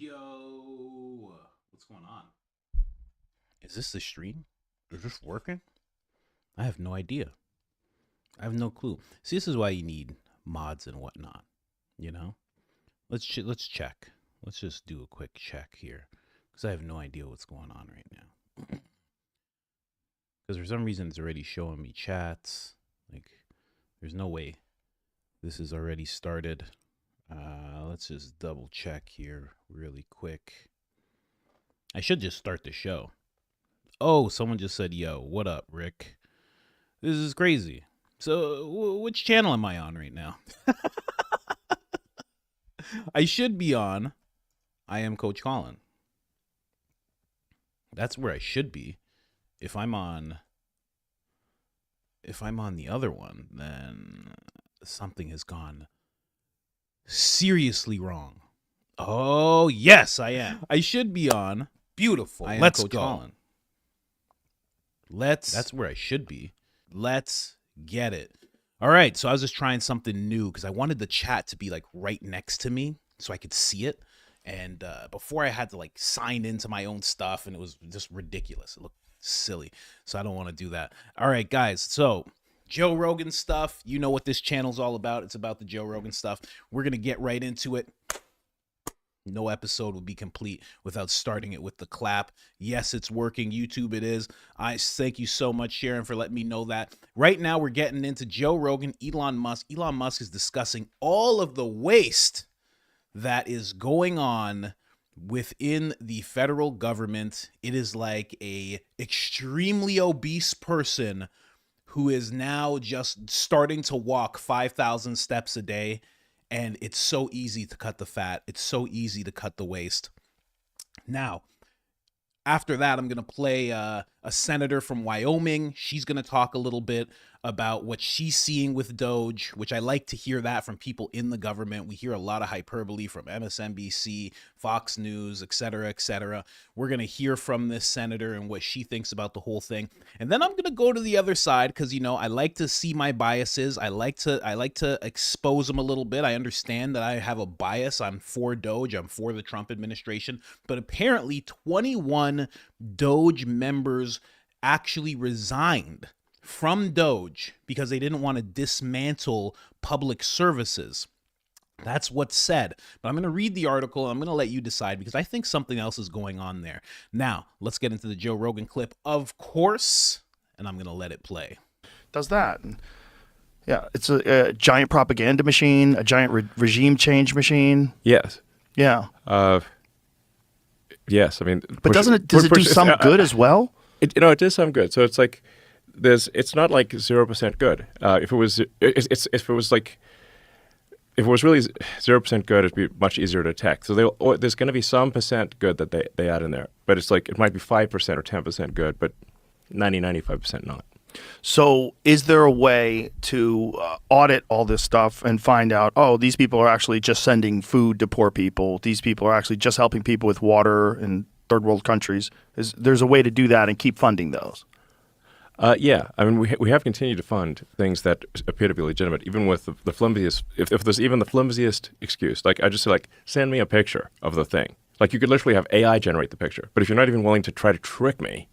Yo, what's going on? Is this the stream? Is this working? I have no idea. I have no clue. See, this is why you need mods and whatnot. You know, let's check. Let's just do a quick check here because I have no idea what's going on right now. Because for some reason it's already showing me chats. Like, there's no way this is already started. Let's just double check here really quick. I should just start the show. Oh, someone just said, yo, what up, Rick? This is crazy. So, which channel am I on right now? I should be on I Am Coach Colin. That's where I should be. If I'm on the other one, then something has gone seriously wrong. Oh, yes, I am. I should be on Beautiful. I Am Let's Coach go. Colin. That's where I should be. Let's get it. All right, so I was just trying something new because I wanted the chat to be like right next to me so I could see it. And before I had to like sign into my own stuff, and it was just ridiculous. It looked silly. So I don't want to do that. All right, guys. So Joe Rogan stuff. You know what this channel's all about. It's about the Joe Rogan stuff. We're going to get right into it. No episode will be complete without starting it with the clap. Yes, it's working. YouTube, it is. I thank you so much, Sharon, for letting me know that. Right now, we're getting into Joe Rogan, Elon Musk. Elon Musk is discussing all of the waste that is going on within the federal government. It is like a extremely obese person who is now just starting to walk 5,000 steps a day. And it's so easy to cut the fat. It's so easy to cut the waste. Now, after that, I'm going to play a senator from Wyoming. She's going to talk a little bit about what she's seeing with Doge, which I like to hear that from people in the government. We hear a lot of hyperbole from MSNBC, Fox News, et cetera, et cetera. We're going to hear from this senator and what she thinks about the whole thing. And then I'm going to go to the other side because, you know, I like to see my biases. I like to expose them a little bit. I understand that I have a bias. I'm for Doge. I'm for the Trump administration. But apparently 21 Doge members actually resigned from Doge because they didn't want to dismantle public services. That's what's said. But I'm going to read the article. I'm going to let you decide because I think something else is going on there. Now, let's get into the Joe Rogan clip, of course, and I'm going to let it play. Does that. Yeah, it's a giant propaganda machine, a giant regime change machine. Yes. Yeah. Yes. I mean, but does it do some good as well? It does some good. So it's like it's not like 0% good. If it was really 0% good, it'd be much easier to detect. So there's going to be some percent good that they add in there, but it's like it might be 5% or 10% good, but 95% not. So is there a way to audit all this stuff and find out, oh, these people are actually just sending food to poor people. These people are actually just helping people with water in third world countries. There's a way to do that and keep funding those? Yeah. I mean, we have continued to fund things that appear to be legitimate, even with the flimsiest, if there's even the flimsiest excuse. Like, I just say, like, send me a picture of the thing. Like, you could literally have AI generate the picture. But if you're not even willing to try to trick me,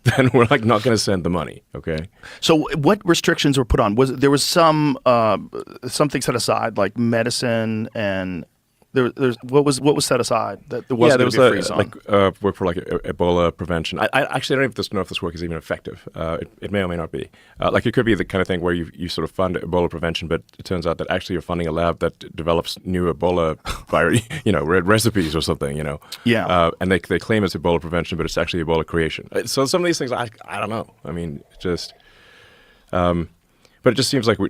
then we're like not going to send the money. Okay. So what restrictions were put on? There was something set aside, like medicine, and there's what was set aside that there wasn't going to be a freeze on? Work for like Ebola prevention. I actually don't even know if this work is even effective. It may or may not be. Like it could be the kind of thing where you sort of fund Ebola prevention, but it turns out that actually you're funding a lab that develops new Ebola recipes or something. Yeah. And they claim it's Ebola prevention, but it's actually Ebola creation. So some of these things, I don't know. I mean, just. But it just seems like we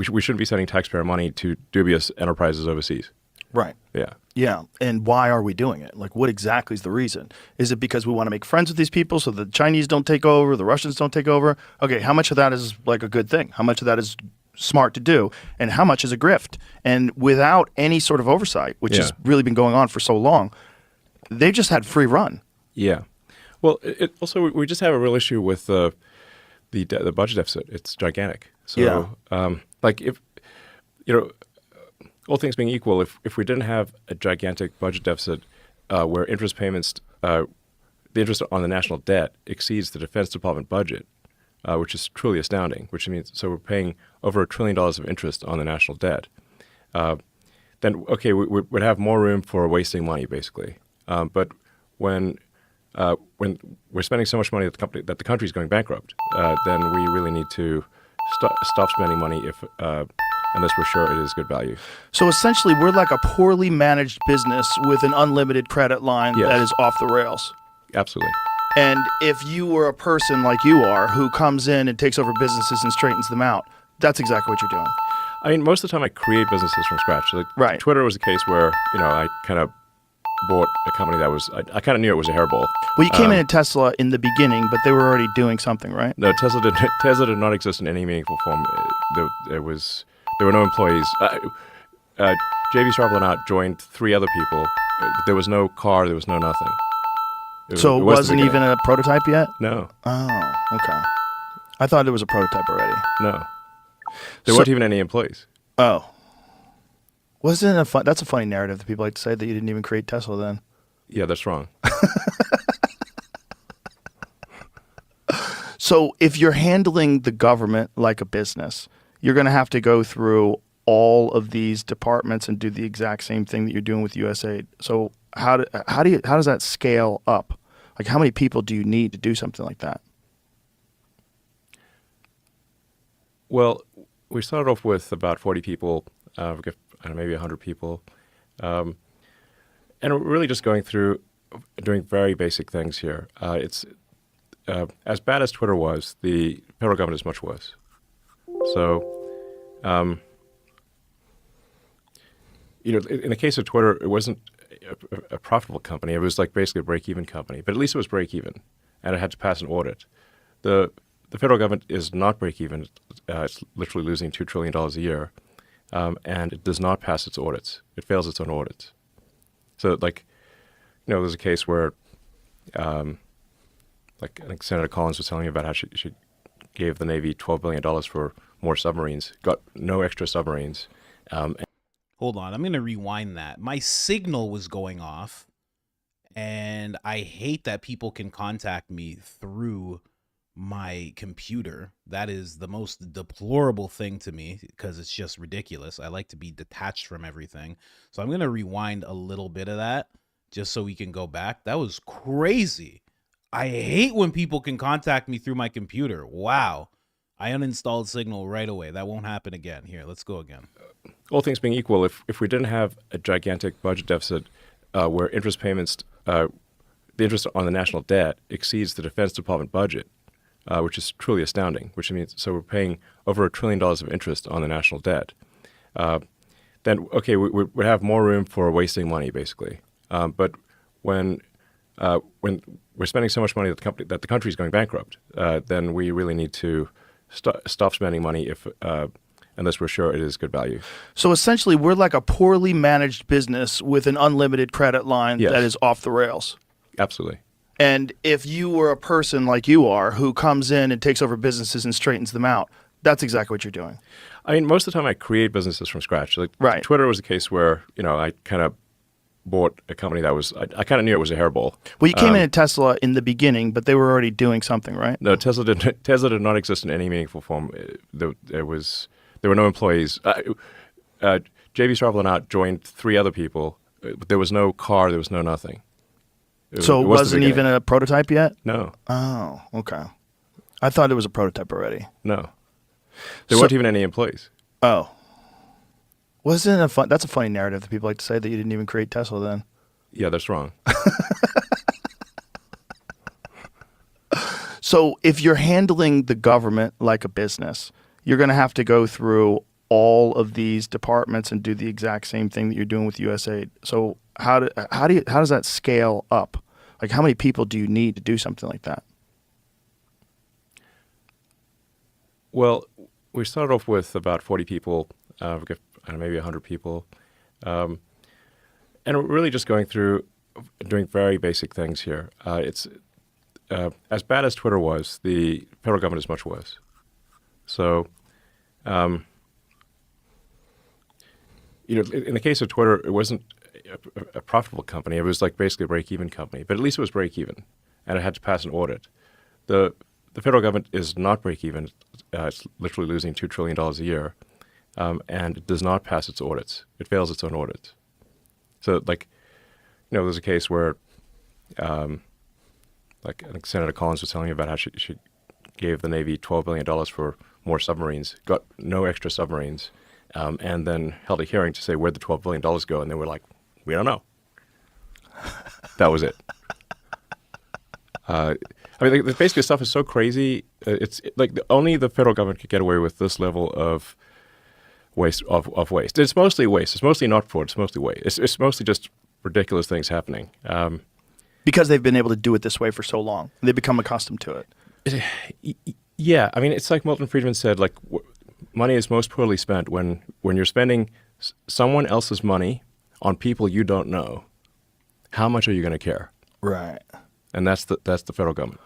shouldn't be sending taxpayer money to dubious enterprises overseas. Right. Yeah. Yeah. And why are we doing it? Like, what exactly is the reason? Is it because we want to make friends with these people so the Chinese don't take over, the Russians don't take over? Okay, how much of that is like a good thing? How much of that is smart to do? And how much is a grift? And without any sort of oversight, which has really been going on for so long, they've just had free run. Yeah. Well, also, we just have a real issue with the budget deficit. It's gigantic. So, like if, all things being equal, if we didn't have a gigantic budget deficit where interest payments, the interest on the national debt exceeds the Defense Department budget, which is truly astounding, which means so we're paying over $1 trillion of interest on the national debt, then, okay, we would have more room for wasting money, basically. But when we're spending so much money that the country's going bankrupt, then we really need to stop spending money unless we're sure it is good value. So essentially, we're like a poorly managed business with an unlimited credit line Yes. that is off the rails. Absolutely. And if you were a person like you are who comes in and takes over businesses and straightens them out, that's exactly what you're doing. I mean, most of the time I create businesses from scratch. Like Right. Twitter was a case where, I kind of bought a company that was, I kind of knew it was a hairball. Well, you came in at Tesla in the beginning, but they were already doing something, right? No, Tesla did not exist in any meaningful form. There were no employees. JB Sharp joined 3 other people. There was no car. There was no nothing. So it was the wasn't beginning. even a prototype yet? No, Oh, okay. I thought it was a prototype already. no. There So- weren't even any employees. Oh. Wasn't it that's a funny narrative that people like to say, that you didn't even create Tesla then. Yeah, that's wrong. So if you're handling the government like a business, you're going to have to go through all of these departments and do the exact same thing that you're doing with USAID. So how does that scale up? Like, how many people do you need to do something like that? Well, we started off with about 40 people, maybe 100 people. And we're really just going through doing very basic things here. It's as bad as Twitter was, the federal government is much worse. So, in the case of Twitter, it wasn't a profitable company. It was like basically a break-even company, but at least it was break-even, and it had to pass an audit. The federal government is not break-even. It's literally losing $2 trillion a year, and it does not pass its audits. It fails its own audits. So, there's a case where, I think Senator Collins was telling me about how she gave the Navy $12 billion for more submarines, got no extra submarines. Hold on, I'm going to rewind that. My signal was going off, and I hate that people can contact me through my computer. That is the most deplorable thing to me, because it's just ridiculous. I like to be detached from everything. So I'm going to rewind a little bit of that just so we can go back. That was crazy. I hate when people can contact me through my computer. Wow. I uninstalled Signal right away. That won't happen again. Here, let's go again. All things being equal, if we didn't have a gigantic budget deficit where interest payments, the interest on the national debt exceeds the Defense Department budget, which is truly astounding, which means so we're paying over $1 trillion of interest on the national debt, then, okay, we would have more room for wasting money, basically. But when we're spending so much money that the country's going bankrupt, then we really need to stop spending money unless we're sure it is good value. So essentially, we're like a poorly managed business with an unlimited credit line Yes. that is off the rails. Absolutely. And if you were a person like you are who comes in and takes over businesses and straightens them out, that's exactly what you're doing. I mean, most of the time I create businesses from scratch. Like Right. Twitter was a case where, I kind of bought a company that was, I kind of knew it was a hairball. Well, you came in at Tesla in the beginning, but they were already doing something, right? No, Tesla did not exist in any meaningful form. There were no employees. JB Sharp joined 3 other people. But there was no car. There was no nothing. So it was the wasn't beginning. even a prototype yet? No, Oh, okay. I thought it was a prototype already. no. There So- weren't even any employees. Oh. Wasn't it that's a funny narrative that people like to say, that you didn't even create Tesla then. Yeah, that's wrong. So if you're handling the government like a business, you're going to have to go through all of these departments and do the exact same thing that you're doing with USAID. So how does that scale up? Like, how many people do you need to do something like that? Well, we started off with about 40 people, maybe 100 people. And we're really just going through doing very basic things here. It's as bad as Twitter was, the federal government is much worse. So, in the case of Twitter, it wasn't a profitable company. It was like basically a break-even company, but at least it was break-even, and it had to pass an audit. The federal government is not break-even. It's literally losing $2 trillion a year, and it does not pass its audits. It fails its own audits. So, like, there's a case where, like, I think Senator Collins was telling me about how she gave the Navy $12 billion for more submarines, got no extra submarines, and then held a hearing to say where'd the $12 billion go, and they were like, we don't know. That was it. I mean, basically, stuff is so crazy. It's like only the federal government could get away with this level of waste. Of waste. It's mostly waste. It's mostly not fraud. It's mostly waste. It's mostly just ridiculous things happening. Because they've been able to do it this way for so long, they become accustomed to it. Yeah, I mean, it's like Milton Friedman said. Like, money is most poorly spent when you're spending someone else's money on people you don't know. How much are you going to care? Right. And that's the federal government.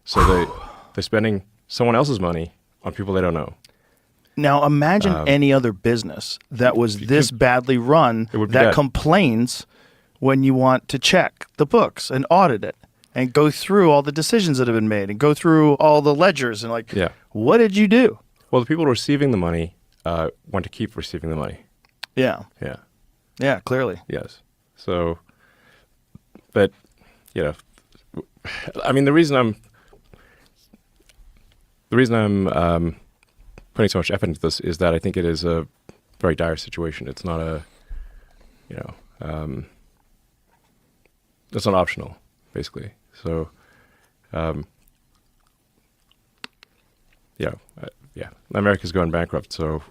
So they're spending someone else's money on people they don't know. Now imagine any other business that was this badly run that complains when you want to check the books and audit it and go through all the decisions that have been made and go through all the ledgers and what did you do? Well, the people receiving the money want to keep receiving the money. Yeah. Yeah. Yeah, clearly. Yes. So, but, I mean, the reason I'm putting so much effort into this is that I think it is a very dire situation. It's not it's not optional, basically. So, America's going bankrupt, so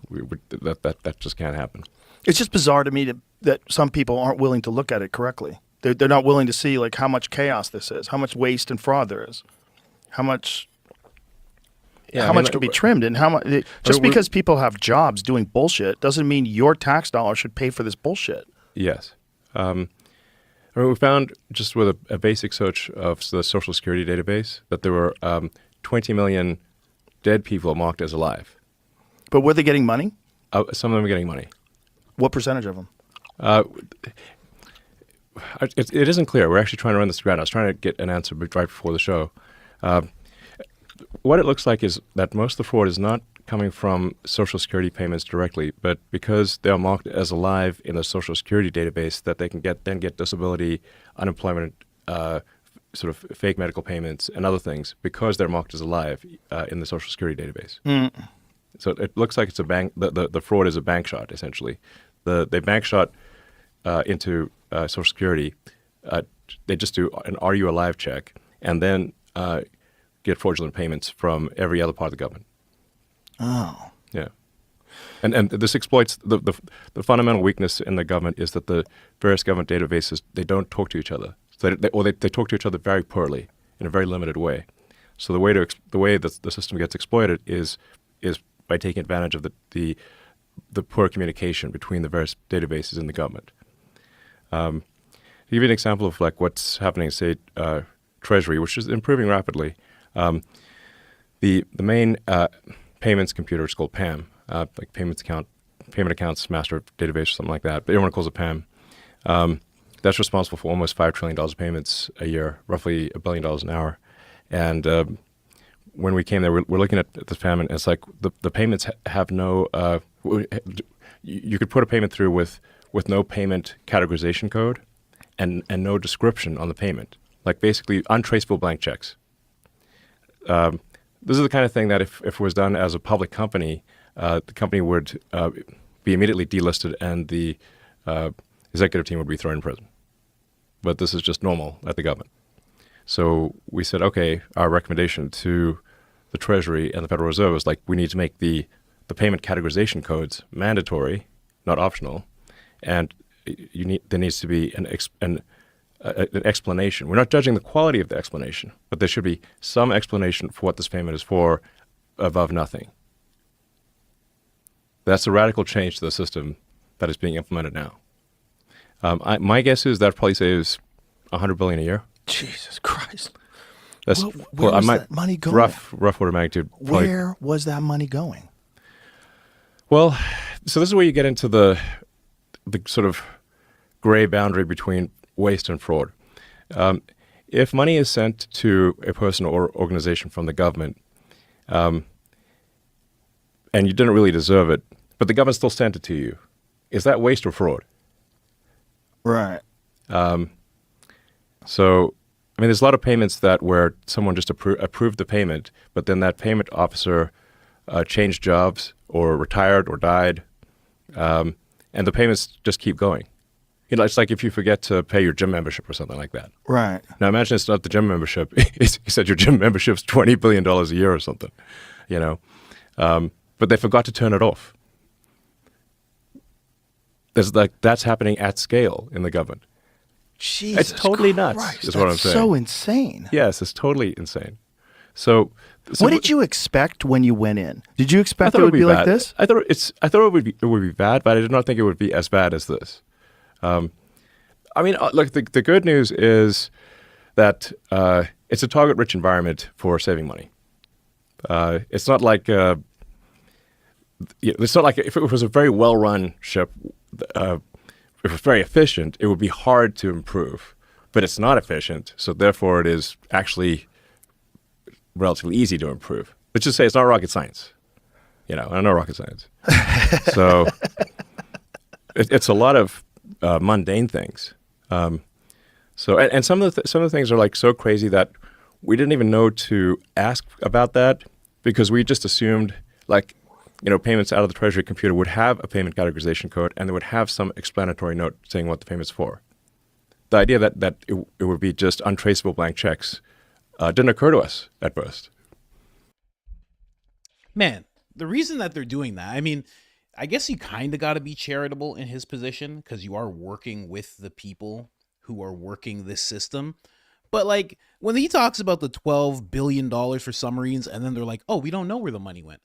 that just can't happen. It's just bizarre to me that some people aren't willing to look at it correctly. They're not willing to see like how much chaos this is, how much waste and fraud there is, how much can be trimmed, and how much. Just because people have jobs doing bullshit doesn't mean your tax dollar should pay for this bullshit. Yes. I mean, we found just with a basic search of the Social Security database that there were 20 million dead people marked as alive. But were they getting money? Some of them are getting money. What percentage of them? It isn't clear. We're actually trying to run this around. I was trying to get an answer right before the show. What it looks like is that most of the fraud is not coming from Social Security payments directly, but because they are marked as alive in the Social Security database, that they can get disability, unemployment, sort of fake medical payments, and other things because they're marked as alive in the Social Security database. Mm. So it looks like it's a bank. The fraud is a bank shot, essentially. They bank shot into Social Security. They just do an "Are you alive?" check, and then get fraudulent payments from every other part of the government. Oh, yeah, and this exploits the fundamental weakness in the government is that the various government databases, they don't talk to each other. So they talk to each other very poorly in a very limited way. So the way that the system gets exploited is by taking advantage of the poor communication between the various databases in the government. To give you an example of like what's happening, say, Treasury, which is improving rapidly, the main payments computer is called PAM, like payment accounts master database or something like that, but everyone calls it PAM. That's responsible for almost $5 trillion of payments a year, roughly $1 billion an hour. And when we came there, we're looking at this PAM, and it's like the payments have no. You could put a payment through with no payment categorization code, and no description on the payment, like basically untraceable blank checks. This is the kind of thing that if it was done as a public company, the company would be immediately delisted, and the executive team would be thrown in prison. But this is just normal at the government. So we said, okay, our recommendation to the Treasury and the Federal Reserve is like we need to make the payment categorization codes mandatory, not optional, and there needs to be an explanation. We're not judging the quality of the explanation, but there should be some explanation for what this payment is for above nothing. That's a radical change to the system that is being implemented now. My guess is that probably saves $100 billion a year. Jesus Christ! That's where was that money going? Rough order of magnitude. Where was that money going? Well, So this is where you get into the sort of gray boundary between waste and fraud. If money is sent to a person or organization from the government, and you didn't really deserve it, but the government still sent it to you, is that waste or fraud? Right. So, I mean, there's a lot of payments that where someone just approved the payment, but then that payment officer changed jobs or retired or died, and the payments just keep going. You know, it's like if you forget to pay your gym membership or something like that. Right. Now, imagine it's not the gym membership. You said your gym membership's $20 billion a year or something, you know, but they forgot to turn it off. That's happening at scale in the government. Jesus It's totally Christ, nuts, is what I'm that's saying. so insane. Yes, it's totally insane. So What did you expect when you went in? Did you I expect thought it would be like bad. this? I thought it would be bad, but I did not think it would be as bad as this. I mean, look, the good news is that it's a target-rich environment for saving money. It's not like it's not like if it was a very well-run ship, if it was very efficient, it would be hard to improve. But it's not efficient, so therefore it is actually relatively easy to improve. Let's just say it's not rocket science. You know, I know rocket science. So it's a lot of mundane things. So and some of the things are like so crazy that we didn't even know to ask about that because we just assumed like, you know, payments out of the Treasury computer would have a payment categorization code and they would have some explanatory note saying what the payment's for. The idea that it would be just untraceable blank checks didn't occur to us at first. Man, the reason that they're doing that, I mean, I guess you kind of got to be charitable in his position because you are working with the people who are working this system. But like when he talks about the $12 billion for submarines and then they're like, oh, we don't know where the money went.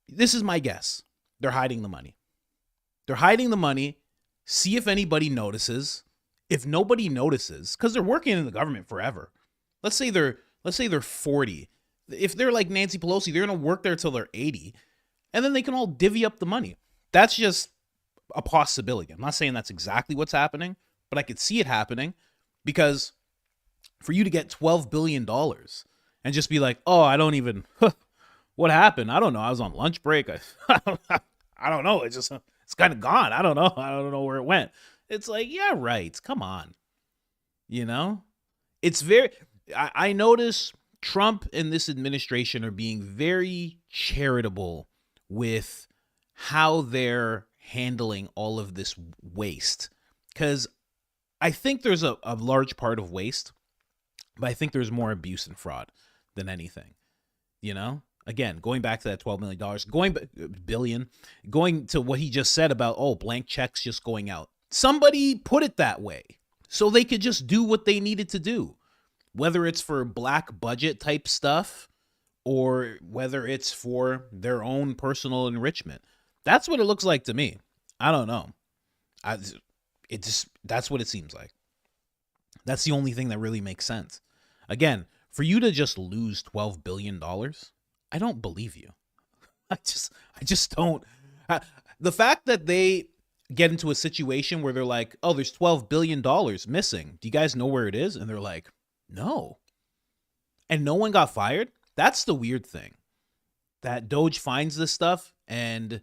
This is my guess. They're hiding the money. They're hiding the money. See if anybody notices. If nobody notices, because they're working in the government forever. Let's say they're 40. If they're like Nancy Pelosi, they're going to work there till they're 80. And then they can all divvy up the money. That's just a possibility. I'm not saying that's exactly what's happening, but I could see it happening because for you to get $12 billion and just be like, oh, I don't even, what happened? I don't know. I was on lunch break. I don't know. It's kind of gone. I don't know. I don't know where it went. It's like, yeah, right. Come on. You know, it's I notice Trump and this administration are being very charitable with how they're handling all of this waste. Because I think there's a large part of waste, but I think there's more abuse and fraud than anything. You know, again, going back to that $12 million, going to what he just said about, oh, blank checks just going out. Somebody put it that way so they could just do what they needed to do, whether it's for black budget type stuff or whether it's for their own personal enrichment. That's what it looks like to me. I don't know. That's what it seems like. That's the only thing that really makes sense. Again, for you to just lose $12 billion, I don't believe you. I just don't. The fact that they get into a situation where they're like, oh, there's $12 billion missing. Do you guys know where it is? And they're like, no. And no one got fired? That's the weird thing. That Doge finds this stuff and,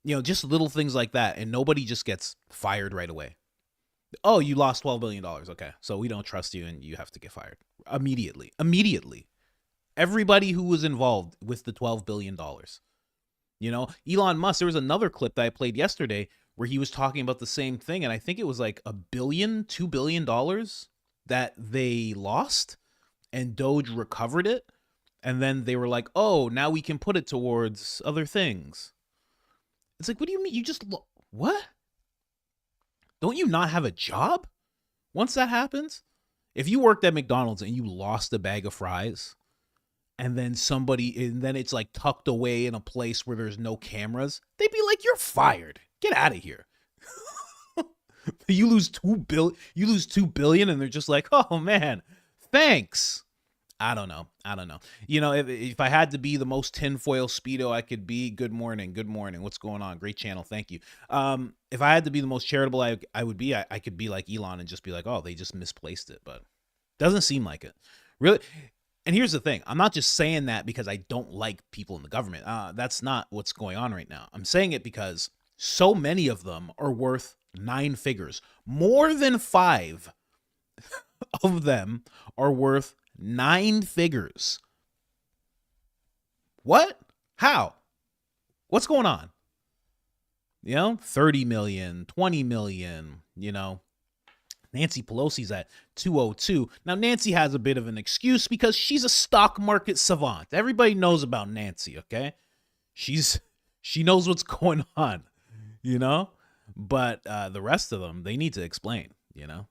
you know, just little things like that. And nobody just gets fired right away. Oh, you lost $12 billion. Okay. So we don't trust you and you have to get fired. Immediately. Everybody who was involved with the $12 billion. You know, Elon Musk, there was another clip that I played yesterday where he was talking about the same thing. And I think it was like $2 billion that they lost and Doge recovered it. And then they were like, oh, now we can put it towards other things. It's like, what do you mean? You just, what? Don't you not have a job once that happens? If you worked at McDonald's and you lost a bag of fries and then it's like tucked away in a place where there's no cameras, they'd be like, you're fired. Get out of here. You lose $2 billion and they're just like, oh man, thanks. I don't know. You know, if I had to be the most tinfoil speedo I could be, good morning. What's going on? Great channel. Thank you. If I had to be the most charitable I would be, I could be like Elon and just be like, oh, they just misplaced it. But doesn't seem like it. Really. And here's the thing. I'm not just saying that because I don't like people in the government. That's not what's going on right now. I'm saying it because so many of them are worth 9 figures. More than 5 of them are worth 9 figures. What? How? What's going on? You know, 30 million, 20 million, you know. Nancy Pelosi's at 202. Now, Nancy has a bit of an excuse because she's a stock market savant. Everybody knows about Nancy, okay? She knows what's going on, you know? But the rest of them, they need to explain, you know?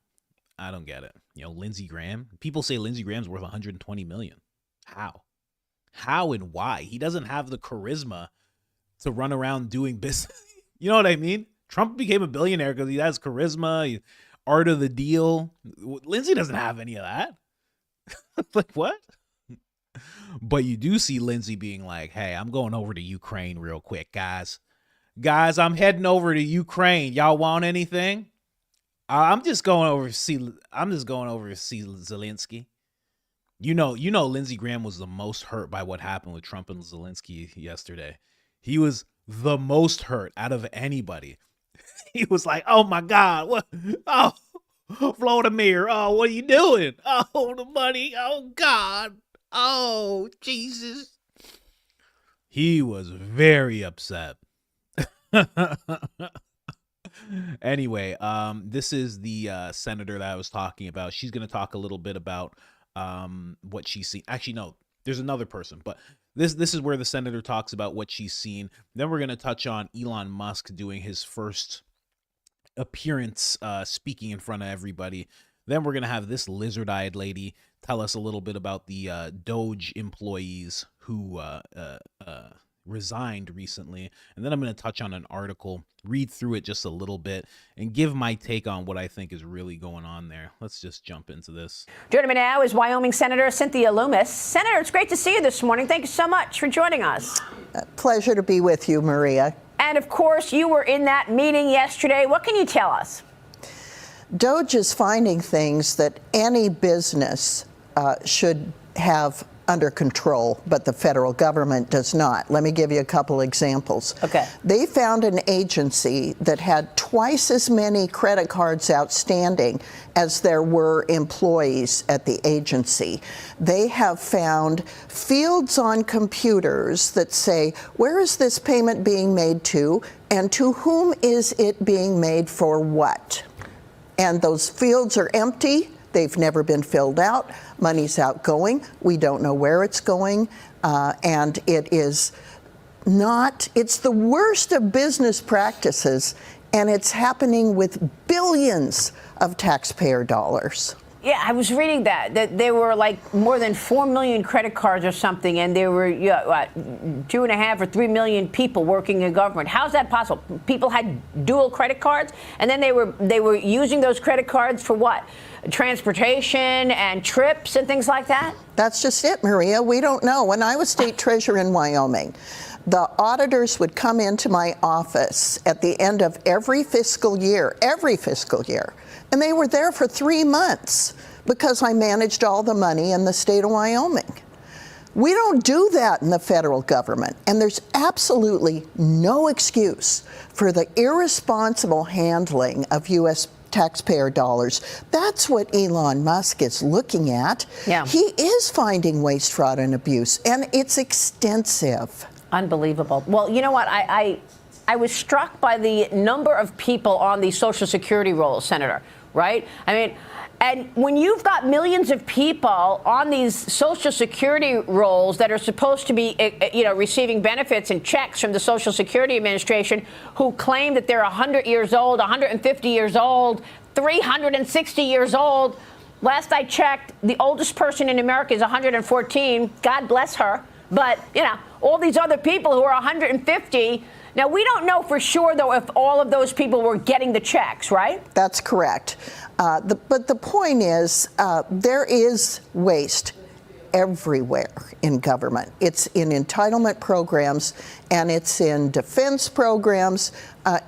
I don't get it. You know, Lindsey Graham. People say Lindsey Graham's worth 120 million. How and why? He doesn't have the charisma to run around doing business. You know what I mean? Trump became a billionaire because he has charisma, art of the deal. Lindsey doesn't have any of that. Like, what? But you do see Lindsey being like, hey, I'm going over to Ukraine real quick, guys. Guys, I'm heading over to Ukraine. Y'all want anything? I'm just going over to see Zelensky. You know, Lindsey Graham was the most hurt by what happened with Trump and Zelensky yesterday. He was the most hurt out of anybody. He was like, oh my God, what? Oh, Vladimir, oh, what are you doing? Oh, the money. Oh God. Oh, Jesus. He was very upset. Anyway, this is the senator that I was talking about. She's going to talk a little bit about what she's seen. Actually, no, there's another person, but this is where the senator talks about what she's seen. Then we're going to touch on Elon Musk doing his first appearance speaking in front of everybody. Then we're going to have this lizard-eyed lady tell us a little bit about the Doge employees who resigned recently. And then I'm going to touch on an article, read through it just a little bit, and give my take on what I think is really going on there. Let's just jump into this. Joining me now is Wyoming Senator Cynthia Lummis. Senator, it's great to see you this morning. Thank you so much for joining us. Pleasure to be with you, Maria. And of course, you were in that meeting yesterday. What can you tell us? Doge is finding things that any business should have under control, but the federal government does not. Let me give you a couple examples. Okay. They found an agency that had twice as many credit cards outstanding as there were employees at the agency. They have found fields on computers that say, where is this payment being made to, and to whom is it being made for what? And those fields are empty. They've never been filled out. Money's outgoing. We don't know where it's going. And it is not, it's the worst of business practices, and it's happening with billions of taxpayer dollars. Yeah, I was reading that there were like more than 4 million credit cards or something, and there were 2.5 or 3 million people working in government. How's that possible? People had dual credit cards, and then they were using those credit cards for what? Transportation and trips and things like that? That's just it, Maria. We don't know. When I was state treasurer in Wyoming, the auditors would come into my office at the end of every fiscal year, and they were there for 3 months because I managed all the money in the state of Wyoming. We don't do that in the federal government, and there's absolutely no excuse for the irresponsible handling of U.S. taxpayer dollars. That's what Elon Musk is looking at. Yeah. He is finding waste, fraud, and abuse, and it's extensive. Unbelievable. Well, you know what? I was struck by the number of people on the Social Security rolls, Senator, right? I mean, and when you've got millions of people on these Social Security rolls that are supposed to be, receiving benefits and checks from the Social Security Administration, who claim that they're 100 years old, 150 years old, 360 years old. Last I checked, the oldest person in America is 114. God bless her. But, all these other people who are 150. Now, we don't know for sure, though, if all of those people were getting the checks, right? That's correct. But the point is, there is waste everywhere in government. It's in entitlement programs, and it's in defense programs.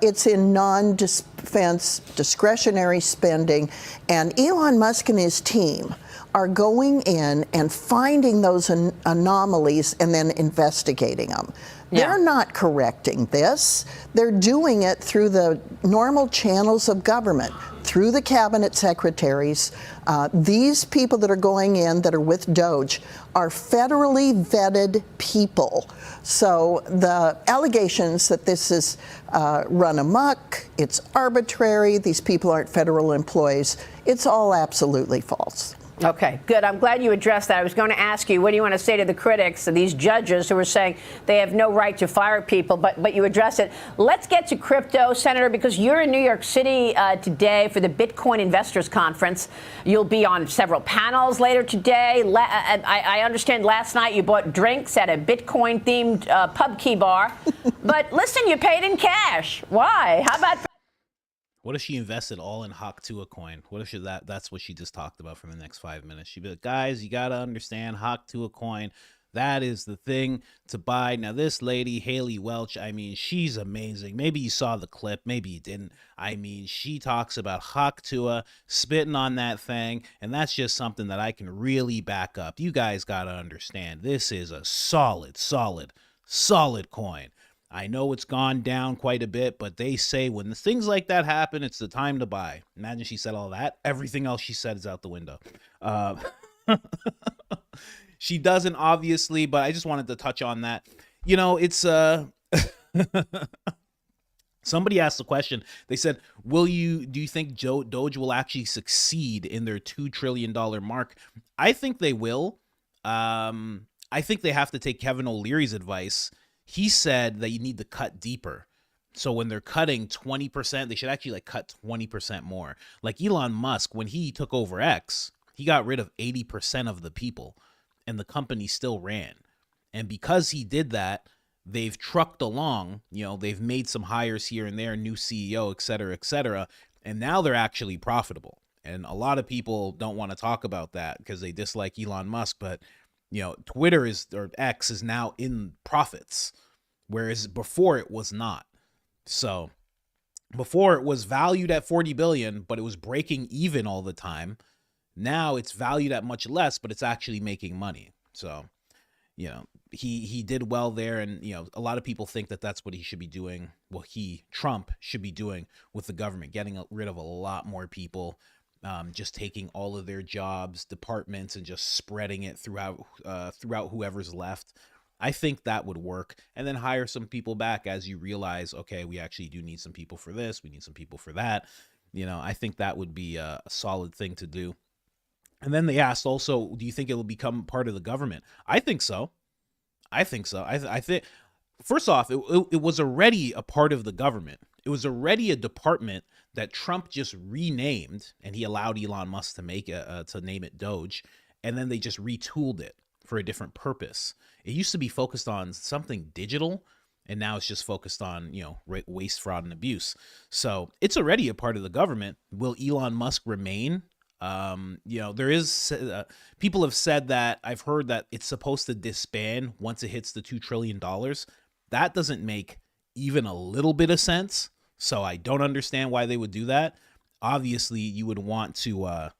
It's in non-defense discretionary spending. And Elon Musk and his team are going in and finding those anomalies and then investigating them. Yeah. They're not correcting this. They're doing it through the normal channels of government, through the cabinet secretaries. These people that are going in that are with Doge are federally vetted people. So the allegations that this is run amok, it's arbitrary, these people aren't federal employees, it's all absolutely false. Okay, good. I'm glad you addressed that. I was going to ask you, what do you want to say to the critics of these judges who are saying they have no right to fire people, but you address it. Let's get to crypto, Senator, because you're in New York City today for the Bitcoin Investors Conference. You'll be on several panels later today. I understand last night you bought drinks at a Bitcoin-themed pub key bar. But listen, you paid in cash. Why? How about... What if she invested all in Haktua coin? What if that's what she just talked about for the next 5 minutes? She'd be like, guys, you got to understand Haktua coin. That is the thing to buy. Now, this lady, Haley Welch, I mean, she's amazing. Maybe you saw the clip. Maybe you didn't. I mean, she talks about Haktua, spitting on that thing, and that's just something that I can really back up. You guys got to understand, this is a solid coin. I know it's gone down quite a bit, but they say when things like that happen, it's the time to buy. Imagine she said all that. Everything else she said is out the window. She doesn't, obviously, but I just wanted to touch on that. You know, it's somebody asked the question. They said, do you think Doge will actually succeed in their $2 trillion mark? I think they will. I think they have to take Kevin O'Leary's advice. He said that you need to cut deeper. So when they're cutting 20%, they should actually cut 20% more. Like Elon Musk, when he took over X, he got rid of 80% of the people and the company still ran. And because he did that, they've trucked along, they've made some hires here and there, new CEO, et cetera, and now they're actually profitable. And a lot of people don't want to talk about that because they dislike Elon Musk, but Twitter or X is now in profits, whereas before it was not. So before it was valued at 40 billion, but it was breaking even all the time. Now it's valued at much less, but it's actually making money. So, he did well there. And, a lot of people think that that's what he should be doing. Well, Trump should be doing with the government, getting rid of a lot more people. Just taking all of their jobs, departments, and just spreading it throughout whoever's left. I think that would work. And then hire some people back as you realize, okay, we actually do need some people for this. We need some people for that. I think that would be a solid thing to do. And then they asked also, do you think it will become part of the government? I think so. I think, first off, it was already a part of the government. It was already a department that Trump just renamed, and he allowed Elon Musk to name it Doge, and then they just retooled it for a different purpose. It used to be focused on something digital, and now it's just focused on, waste, fraud, and abuse. So it's already a part of the government. Will Elon Musk remain? There is people have said that, I've heard that it's supposed to disband once it hits the $2 trillion. That doesn't make even a little bit of sense. So I don't understand why they would do that. Obviously, you would want to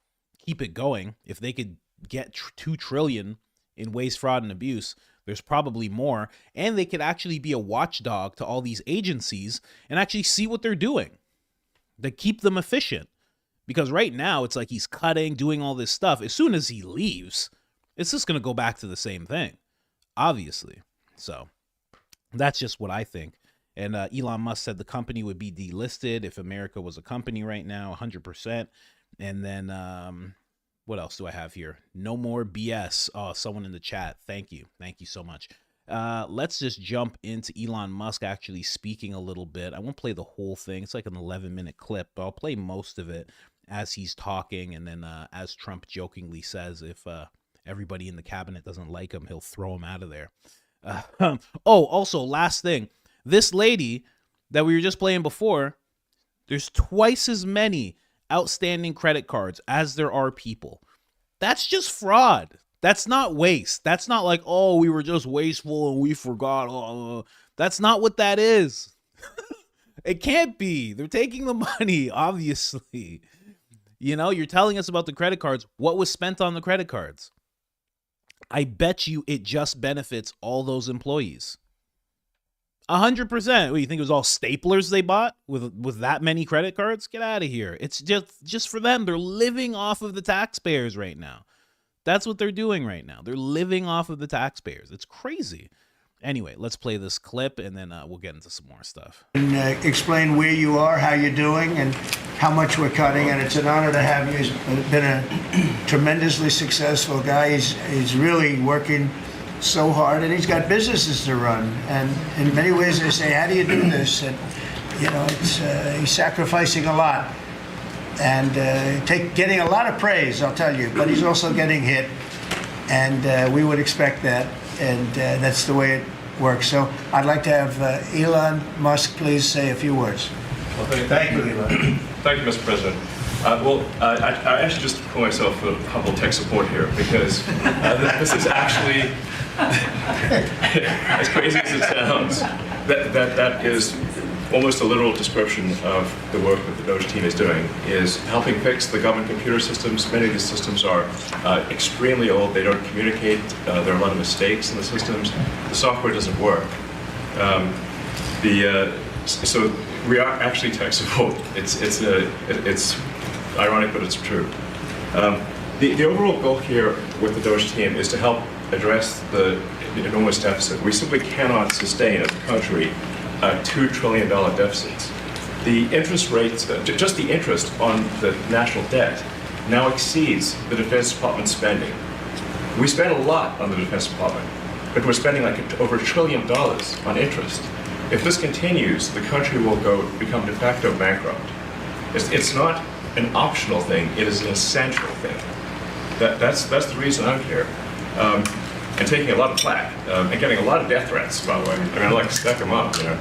keep it going. If they could get $2 trillion in waste, fraud, and abuse, there's probably more. And they could actually be a watchdog to all these agencies and actually see what they're doing to keep them efficient. Because right now, it's like he's cutting, doing all this stuff. As soon as he leaves, it's just going to go back to the same thing, obviously. So that's just what I think. And Elon Musk said the company would be delisted if America was a company right now, 100%. And then what else do I have here? No more BS. Oh, someone in the chat. Thank you. Thank you so much. Let's just jump into Elon Musk actually speaking a little bit. I won't play the whole thing. It's like an 11-minute clip, but I'll play most of it as he's talking. And then as Trump jokingly says, if everybody in the cabinet doesn't like him, he'll throw him out of there. Also, last thing. This lady that we were just playing before, there's twice as many outstanding credit cards as there are people. That's just fraud. That's not waste. That's not like, oh, we were just wasteful and we forgot. That's not what that is. It can't be. They're taking the money, obviously. You know, you're telling us about the credit cards. What was spent on the credit cards? I bet you it just benefits all those employees. 100%. What, you think it was all staplers they bought with that many credit cards? Get out of here. It's just for them. They're living off of the taxpayers right now. That's what they're doing right now. They're living off of the taxpayers. It's crazy. Anyway, let's play this clip, and then we'll get into some more stuff. And explain where you are, how you're doing, and how much we're cutting. And it's an honor to have you. He's been a tremendously successful guy. He's really working so hard, and he's got businesses to run. And in many ways, they say, how do you do this? And, you know, he's sacrificing a lot and getting a lot of praise, I'll tell you. But he's also getting hit, and we would expect that. And that's the way it works. So I'd like to have Elon Musk please say a few words. Well, Thank you, Elon. Thank you, Mr. President. I actually just call myself a humble tech support here because this is actually, as crazy as it sounds, that is almost a literal description of the work that the Doge team is doing, is helping fix the government computer systems. Many of these systems are extremely old. They don't communicate. There are a lot of mistakes in the systems. The software doesn't work. So we are actually tech support. It's ironic, but it's true. The overall goal here with the Doge team is to help address the enormous deficit. We simply cannot sustain as a country $2 trillion deficits. The interest rates, just the interest on the national debt, now exceeds the Defense Department spending. We spend a lot on the Defense Department, but we're spending like over $1 trillion on interest. If this continues, the country will become de facto bankrupt. It's not an optional thing; it is an essential thing. That's the reason I'm here. And taking a lot of flack, and getting a lot of death threats, by the way. I mean, I like to stack them up, you know.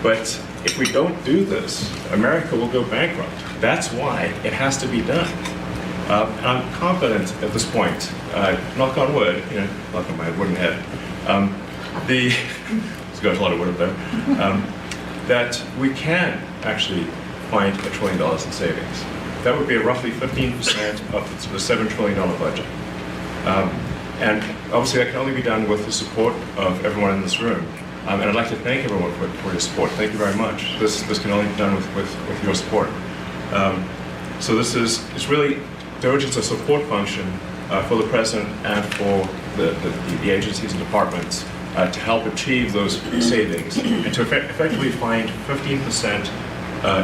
But if we don't do this, America will go bankrupt. That's why it has to be done. And I'm confident at this point, knock on wood, you know, knock on my wooden head, there's a lot of wood up there, that we can actually find $1 trillion in savings. That would be roughly 15% of the $7 trillion budget. And obviously that can only be done with the support of everyone in this room. And I'd like to thank everyone for your support. Thank you very much. This can only be done with your support. So it's really, Doge is a support function for the president and for the agencies and departments to help achieve those savings and to effectively find 15%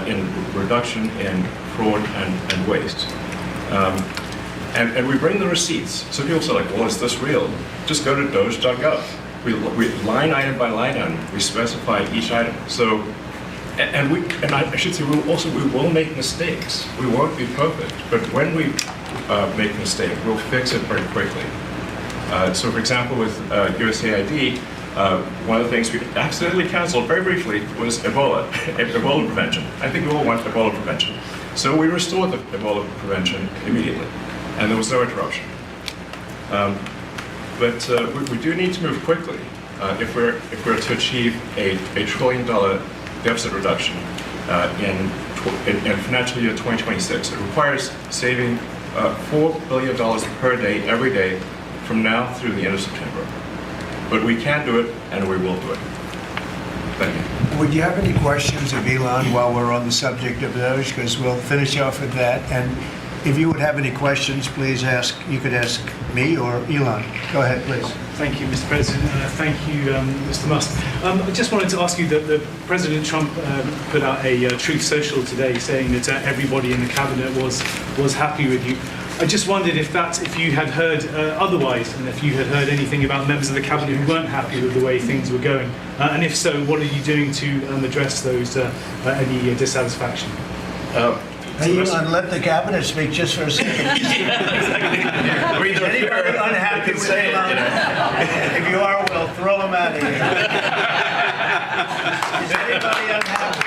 in reduction in fraud and waste. And we bring the receipts. So people say, like, well, is this real? Just go to doge.gov. We line item by line item, we specify each item. So, and I should say, we will make mistakes. We won't be perfect, but when we make a mistake, we'll fix it very quickly. So, for example, with USAID, one of the things we accidentally canceled very briefly was Ebola prevention. I think we all want Ebola prevention. So we restored the Ebola prevention immediately, and there was no interruption. But we do need to move quickly if we're to achieve a $1 trillion deficit reduction in financial year 2026. It requires saving $4 billion per day, every day, from now through the end of September. But we can do it, and we will do it. Thank you. Would you have any questions of Elon while we're on the subject of Doge? Because we'll finish off with that. And if you would have any questions, please ask. You could ask me or Elon. Go ahead, please. Thank you, Mr. President. Thank you, Mr. Musk. I just wanted to ask you that President Trump put out a Truth Social today saying that everybody in the cabinet was happy with you. I just wondered if you had heard otherwise, and if you had heard anything about members of the cabinet who weren't happy with the way things were going, and if so, what are you doing to address those any dissatisfaction? Hey, Elon, let the cabinet speak just for a second. Is anybody unhappy with Elon? If you are, we'll throw them out of here. Is anybody unhappy?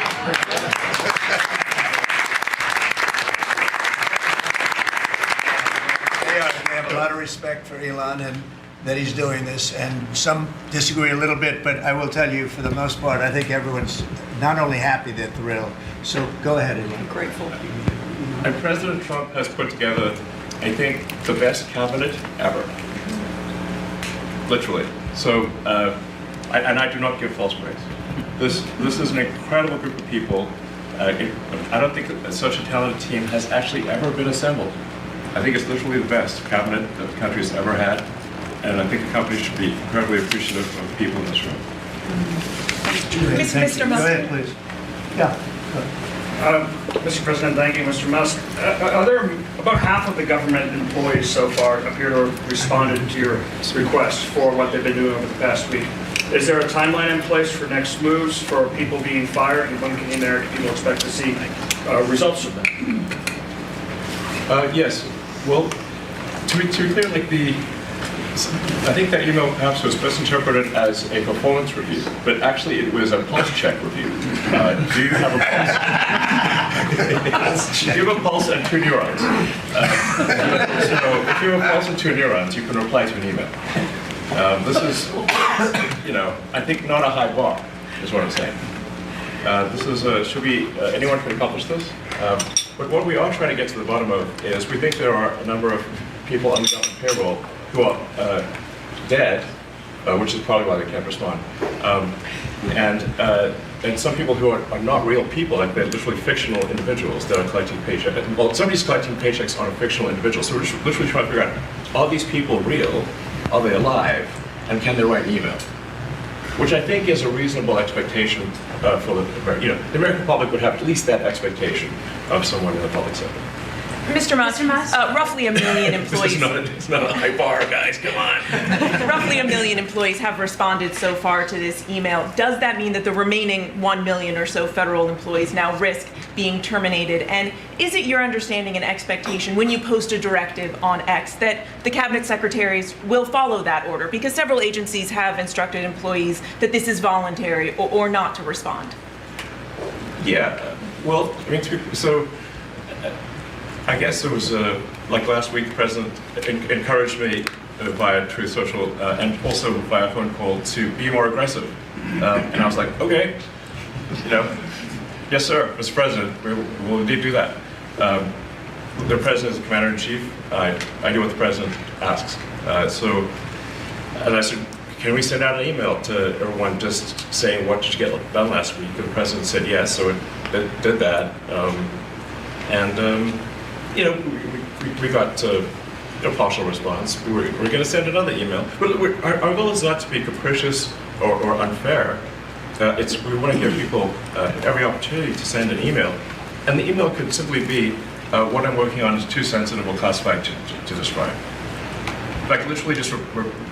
They have a lot of respect for Elon and that he's doing this, and some disagree a little bit, but I will tell you, for the most part, I think everyone's not only happy, they're thrilled. So go ahead, Elon. Grateful. And President Trump has put together, I think, the best cabinet ever. Literally. So, and I do not give false praise. This is an incredible group of people. I don't think that such a talented team has actually ever been assembled. I think it's literally the best cabinet that the country has ever had, and I think the company should be incredibly appreciative of the people in this room. Mr. Musk. Go ahead, please. Yeah. Go ahead. Mr. President, thank you, Mr. Musk. Are there about half of the government employees so far appear to have responded to your request for what they've been doing over the past week? Is there a timeline in place for next moves for people being fired, and when can the American people expect to see results of that? Yes. Well, to be clear, like I think that email perhaps was misinterpreted as a performance review, but actually it was a pulse check review. Do you have a pulse? Do you have a pulse and 2 neurons? So if you have a pulse and 2 neurons, you can reply to an email. This is, I think not a high bar, is what I'm saying. This is, anyone can accomplish this. But what we are trying to get to the bottom of is we think there are a number of people on the government payroll who are dead, which is probably why they can't respond. And some people who are not real people, like they're literally fictional individuals that are collecting paychecks. Well, somebody's collecting paychecks on a fictional individual. So we're just literally trying to figure out, are these people real? Are they alive? And can they write an email? Which I think is a reasonable expectation for the American public would have at least that expectation of someone in the public sector. Mr. Musk, roughly 1 million employees. It's not a high bar, guys. Come on. Roughly 1 million employees have responded so far to this email. Does that mean that the remaining 1 million or so federal employees now risk being terminated? And is it your understanding and expectation when you post a directive on X that the cabinet secretaries will follow that order? Because several agencies have instructed employees that this is voluntary or not to respond. Yeah. Well, I mean, I guess it was like last week, the president encouraged me via Truth Social and also via phone call to be more aggressive. And I was like, okay, yes, sir, Mr. President, we will indeed do that. The president is the commander-in-chief. I do what the president asks. And I said, can we send out an email to everyone just saying, what did you get done last week? And the president said yes, so it did that. We got a partial response. We're going to send another email. But our goal is not to be capricious or unfair. We want to give people every opportunity to send an email. And the email could simply be, what I'm working on is too sensitive or classified to describe. Like literally just,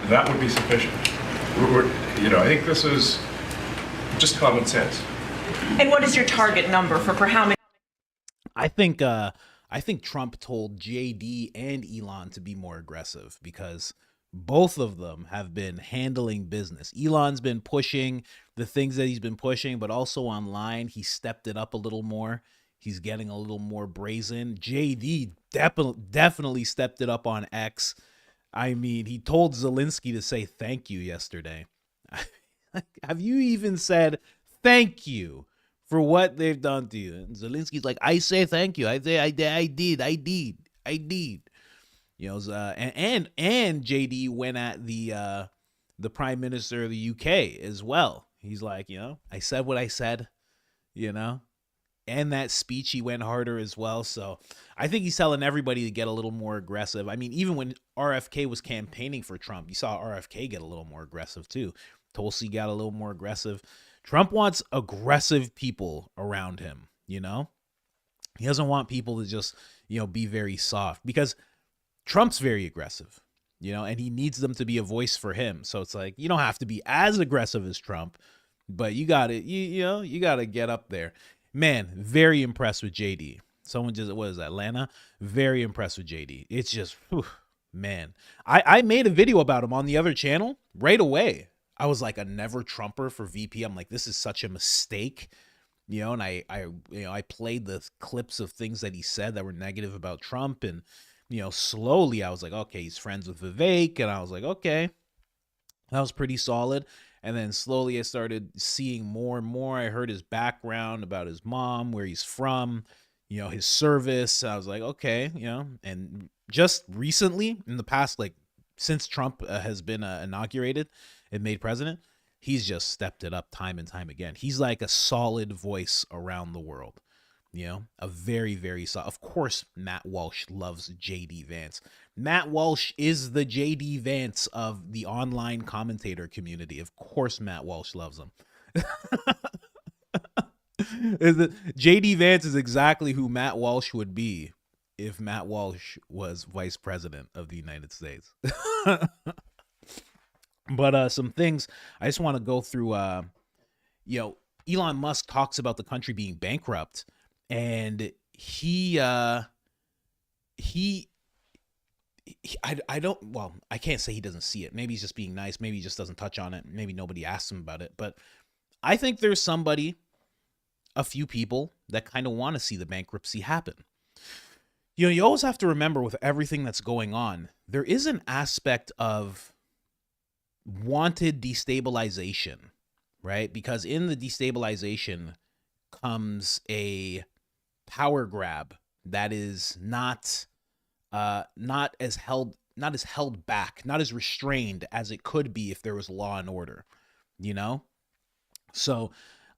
that would be sufficient. I think this is just common sense. And what is your target number for how many? I think Trump told JD and Elon to be more aggressive because both of them have been handling business. Elon's been pushing the things that he's been pushing, but also online, he stepped it up a little more. He's getting a little more brazen. JD definitely stepped it up on X. I mean, he told Zelensky to say thank you yesterday. Have you even said thank you for what they've done to you? And Zelensky's like, I say thank you. I say I did. And JD went at the Prime Minister of the UK as well. He's like, I said what I said, and that speech he went harder as well. So I think he's telling everybody to get a little more aggressive. I mean, even when RFK was campaigning for Trump, you saw RFK get a little more aggressive too. Tulsi got a little more aggressive. Trump wants aggressive people around him, He doesn't want people to just, be very soft because Trump's very aggressive, and he needs them to be a voice for him. So it's like, you don't have to be as aggressive as Trump, but you got to, you got to get up there. Man, very impressed with JD. Someone just, what is that, Atlanta? Very impressed with JD. It's just, man. I made a video about him on the other channel right away. I was like a never Trumper for VP. I'm like, this is such a mistake, and I played the clips of things that he said that were negative about Trump, and slowly I was like, okay, he's friends with Vivek. And I was like, okay, that was pretty solid. And then slowly I started seeing more and more. I heard his background about his mom, where he's from, his service. I was like, okay, and just recently in the past, like since Trump has been inaugurated and made president, he's just stepped it up time and time again. He's like a solid voice around the world. A very, very solid. Of course, Matt Walsh loves JD Vance. Matt Walsh is the JD Vance of the online commentator community. Of course, Matt Walsh loves him. JD Vance is exactly who Matt Walsh would be if Matt Walsh was vice president of the United States. But some things I just want to go through. Elon Musk talks about the country being bankrupt. And I can't say he doesn't see it. Maybe he's just being nice. Maybe he just doesn't touch on it. Maybe nobody asked him about it. But I think there's a few people that kind of want to see the bankruptcy happen. You always have to remember with everything that's going on, there is an aspect of wanted destabilization, right? Because in the destabilization comes a power grab that is not as held back, not as restrained as it could be if there was law and order, So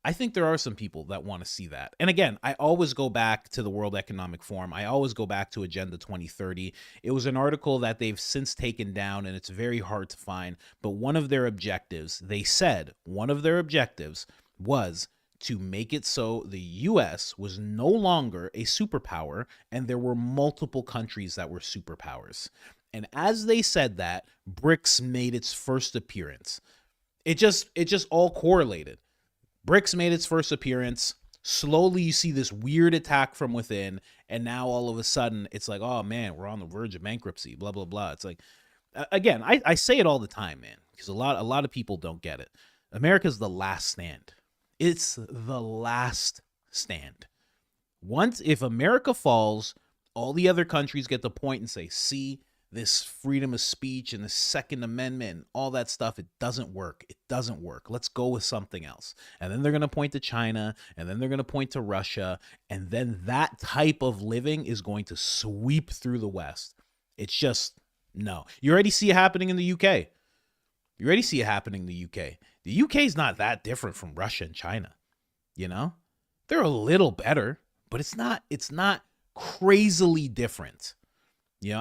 I think there are some people that want to see that. And again, I always go back to the World Economic Forum. I always go back to Agenda 2030. It was an article that they've since taken down, and it's very hard to find. But one of their objectives, they said one of their objectives was to make it so the U.S. was no longer a superpower and there were multiple countries that were superpowers. And as they said that, BRICS made its first appearance. It just all correlated. BRICS made its first appearance. Slowly you see this weird attack from within, and now all of a sudden it's like, oh man, we're on the verge of bankruptcy, blah, blah, blah. It's like, again, I say it all the time, man, because a lot of people don't get it. America's the last stand. It's the last stand. If America falls, all the other countries get to point and say, see, this freedom of speech and the Second Amendment and all that stuff, it doesn't work. It doesn't work. Let's go with something else. And then they're going to point to China, and then they're going to point to Russia, and then that type of living is going to sweep through the West. It's just, no. You already see it happening in the UK. The UK is not that different from Russia and China, They're a little better, but it's not crazily different.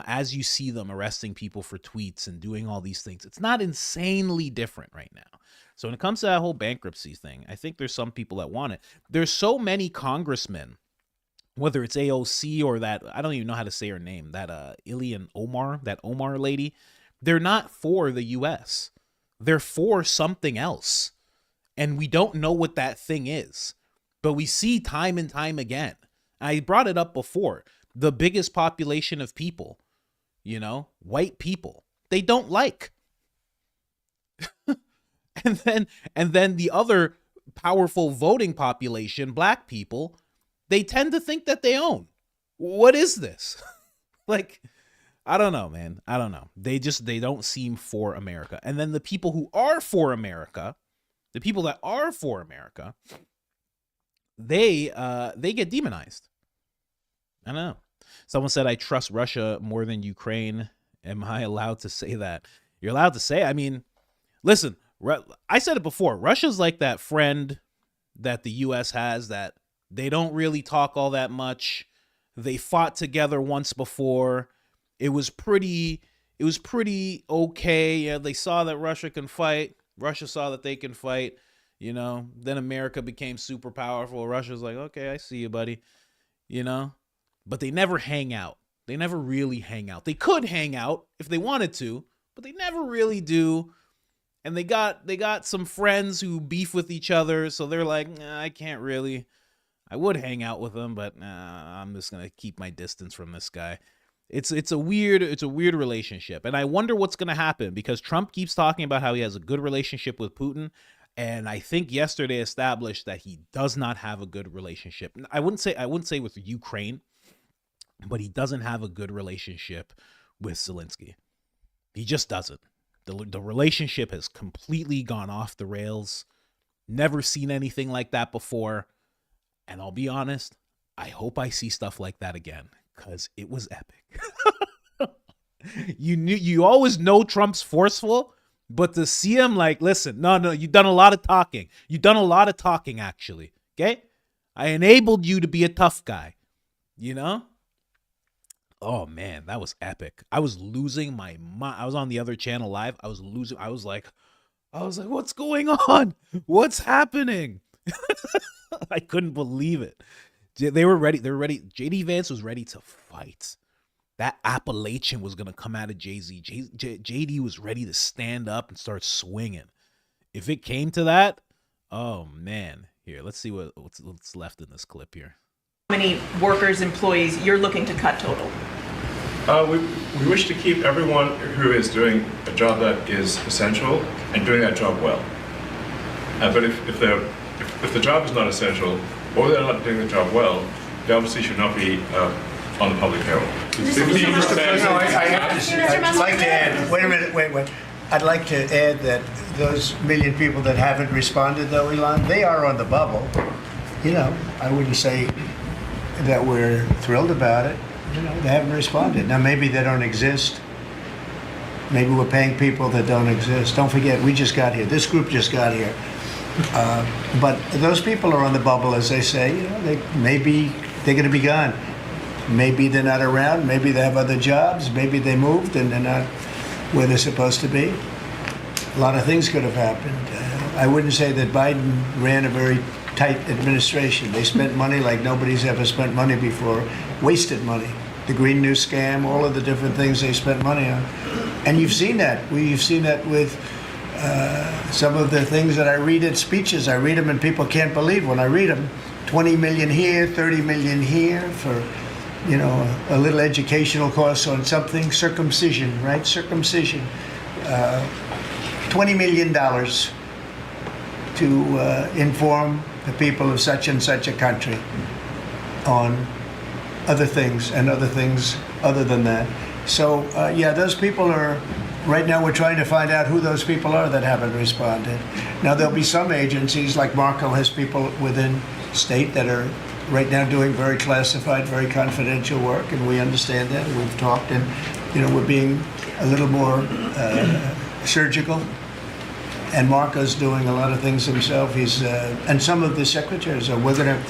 As you see them arresting people for tweets and doing all these things, it's not insanely different right now. So when it comes to that whole bankruptcy thing, I think there's some people that want it. There's so many congressmen, whether it's AOC or that, I don't even know how to say her name, that Ilhan Omar, that Omar lady, they're not for the U.S. They're for something else. And we don't know what that thing is. But we see time and time again. I brought it up before. The biggest population of people, white people, they don't like. and then the other powerful voting population, black people, they tend to think that they own. What is this? I don't know, man. I don't know. They don't seem for America. And then the people who are for America, they get demonized. I don't know. Someone said, I trust Russia more than Ukraine. Am I allowed to say that? You're allowed to say, I mean, listen, I said it before. Russia's like that friend that the U.S. has that they don't really talk all that much. They fought together once before. It was pretty okay. Yeah, they saw that Russia can fight. Russia saw that they can fight. Then America became super powerful. Russia's like, okay, I see you, buddy. But they never hang out. They never really hang out. They could hang out if they wanted to, but they never really do. And they got some friends who beef with each other, so they're like, nah, I can't really. I would hang out with them, but I'm just gonna keep my distance from this guy. It's a weird relationship, and I wonder what's gonna happen because Trump keeps talking about how he has a good relationship with Putin, and I think yesterday established that he does not have a good relationship. I wouldn't say with Ukraine, but he doesn't have a good relationship with Zelensky. He just doesn't. The relationship has completely gone off the rails. Never seen anything like that before. And I'll be honest, I hope I see stuff like that again, because it was epic. You always know Trump's forceful, but to see him like, listen, no, you've done a lot of talking. You've done a lot of talking, actually. Okay? I enabled you to be a tough guy. You know? Oh man, that was epic. I was losing my mind. I was on the other channel live. I was like, what's going on? What's happening? I couldn't believe it. They were ready. JD Vance was ready to fight. That Appalachian was going to come out of Jay-Z. JD was ready to stand up and start swinging. If it came to that, oh man. Here, let's see what's left in this clip here. How many workers, employees you're looking to cut total? We wish to keep everyone who is doing a job that is essential and doing that job well. But if the job is not essential or they're not doing the job well, they obviously should not be on the public payroll. I'd like to add, wait. I'd like to add that those million people that haven't responded, though, Elon, they are on the bubble. You know, I wouldn't say that we're thrilled about it. You know, they haven't responded. Now, maybe they don't exist. Maybe we're paying people that don't exist. Don't forget, we just got here. This group just got here. But those people are on the bubble, as they say. You know, maybe they're going to be gone. Maybe they're not around. Maybe they have other jobs. Maybe they moved and they're not where they're supposed to be. A lot of things could have happened. I wouldn't say that Biden ran a very tight administration. They spent money like nobody's ever spent money before, wasted money. The Green New Scam, all of the different things they spent money on. And you've seen that. We've seen that with some of the things that I read at speeches. I read them and people can't believe when I read them. 20 million here, 30 million here for, you know, a little educational course on something. Circumcision, right? Circumcision. $20 million to inform the people of such and such a country on other things and other things other than that. So, yeah, those people are, right now we're trying to find out who those people are that haven't responded. Now, there'll be some agencies, like Marco has people within state that are right now doing very classified, very confidential work, and we understand that. We've talked, and, you know, we're being a little more surgical. And Marco's doing a lot of things himself. He's and some of the secretaries are. We're going to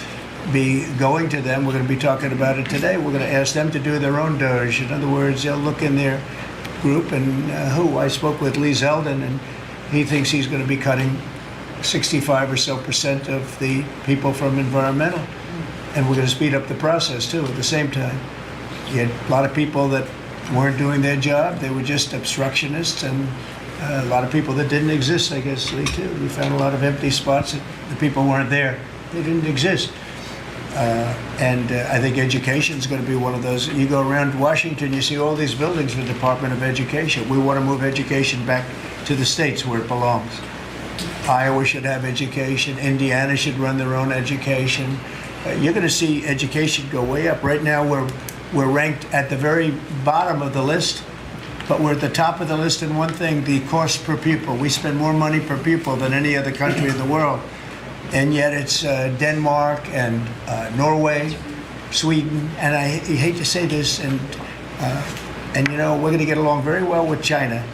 be going to them. We're going to be talking about it today. We're going to ask them to do their own Doge. In other words, they'll look in their group and I spoke with Lee Zeldin, and he thinks he's going to be cutting 65% or so of the people from environmental, and we're going to speed up the process too. At the same time, you had a lot of people that weren't doing their job. They were just obstructionists, and a lot of people that didn't exist, I guess, Lee, too. We found a lot of empty spots that the people weren't there. They didn't exist. And I think education is going to be one of those. You go around Washington, you see all these buildings for the Department of Education. We want to move education back to the states where it belongs. Iowa should have education. Indiana should run their own education. You're going to see education go way up. Right now, we're ranked at the very bottom of the list. But we're at the top of the list in one thing, the cost per pupil. We spend more money per pupil than any other country in the world. And yet it's Denmark and Norway, Sweden, and I hate to say this, and you know, we're going to get along very well with China,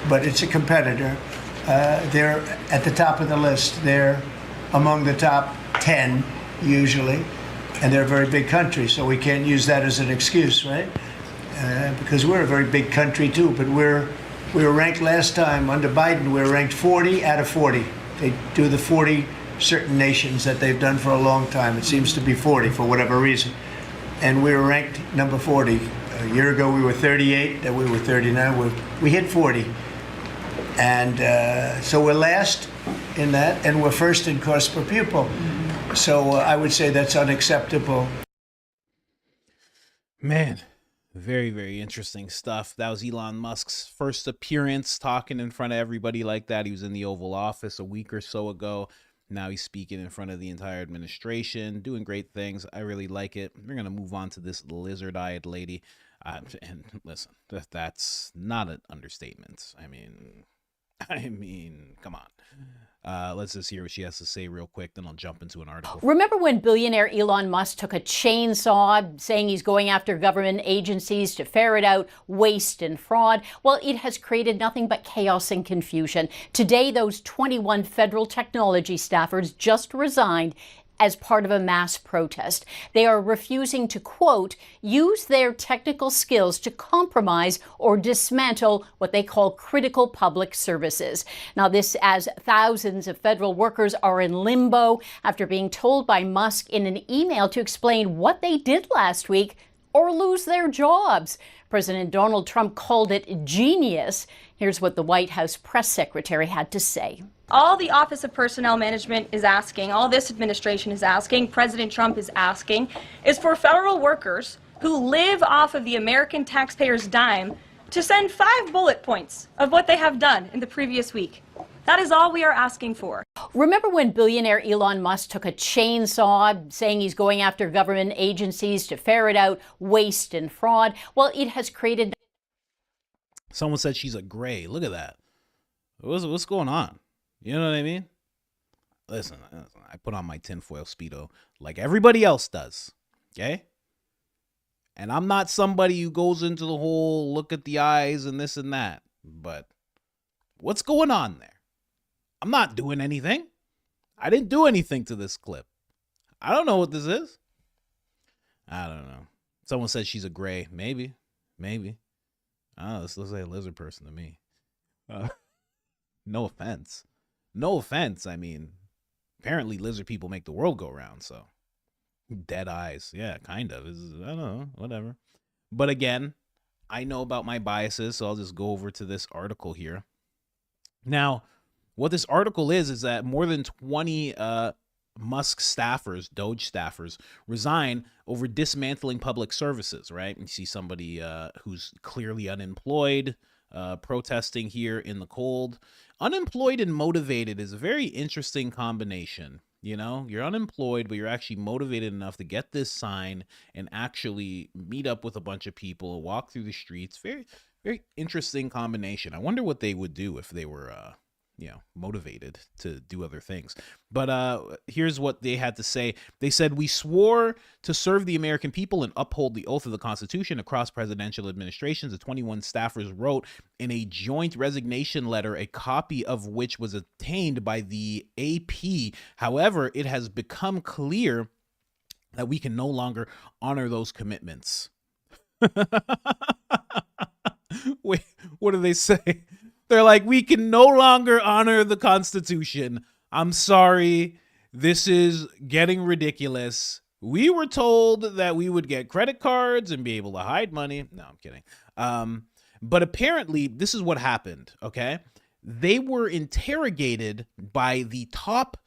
but it's a competitor. They're at the top of the list. They're among the top 10, usually, and they're a very big country, so we can't use that as an excuse, right? Because we're a very big country too, but we were ranked last time under Biden. We were ranked 40 out of 40. They do the 40 certain nations that they've done for a long time. It seems to be 40 for whatever reason, and we were ranked number 40. A year ago we were 38. Then we were 39. We hit 40, and so we're last in that, and we're first in cost per pupil. So I would say that's unacceptable. Man. Very, very interesting stuff. That was Elon Musk's first appearance talking in front of everybody like that. He was in the Oval Office a week or so ago. Now he's speaking in front of the entire administration, doing great things. I really like it. We're going to move on to this lizard-eyed lady. And listen, that's not an understatement. I mean, come on. Let's just hear what she has to say real quick, then I'll jump into an article. Remember when billionaire Elon Musk took a chainsaw, saying he's going after government agencies to ferret out waste and fraud? Well, it has created nothing but chaos and confusion. Today, those 21 federal technology staffers just resigned as part of a mass protest. They are refusing to, quote, use their technical skills to compromise or dismantle what they call critical public services. Now, this as thousands of federal workers are in limbo after being told by Musk in an email to explain what they did last week or lose their jobs. President Donald Trump called it genius. Here's what the White House press secretary had to say. All the Office of Personnel Management is asking, all this administration is asking, President Trump is asking, is for federal workers who live off of the American taxpayers' dime to send 5 bullet points of what they have done in the previous week. That is all we are asking for. Remember when billionaire Elon Musk took a chainsaw, saying he's going after government agencies to ferret out waste and fraud? Well, it has created... Someone said she's a gray. Look at that. What's going on? You know what I mean? Listen, I put on my tinfoil Speedo like everybody else does, okay? And I'm not somebody who goes into the whole look at the eyes and this and that. But what's going on there? I'm not doing anything. I didn't do anything to this clip. I don't know what this is. I don't know. Someone said she's a gray. Maybe. Oh, this looks like a lizard person to me. No offense. No offense. I mean, apparently lizard people make the world go round, so. Dead eyes. Yeah, kind of. I don't know. Whatever. But again, I know about my biases, so I'll just go over to this article here. Now, what this article is that more than 20 Musk staffers, Doge staffers, resign over dismantling public services, right? You see somebody who's clearly unemployed, protesting here in the cold. Unemployed and motivated is a very interesting combination. You know, you're unemployed, but you're actually motivated enough to get this sign and actually meet up with a bunch of people, walk through the streets. Very, very interesting combination. I wonder what they would do if they were, motivated to do other things. But here's what they had to say. They said, we swore to serve the American people and uphold the oath of the Constitution across presidential administrations. The 21 staffers wrote in a joint resignation letter, a copy of which was obtained by the AP. However, it has become clear that we can no longer honor those commitments. Wait, what do they say? They're like, we can no longer honor the Constitution. I'm sorry. This is getting ridiculous. We were told that we would get credit cards and be able to hide money. No, I'm kidding. But apparently, this is what happened, okay? They were interrogated by the top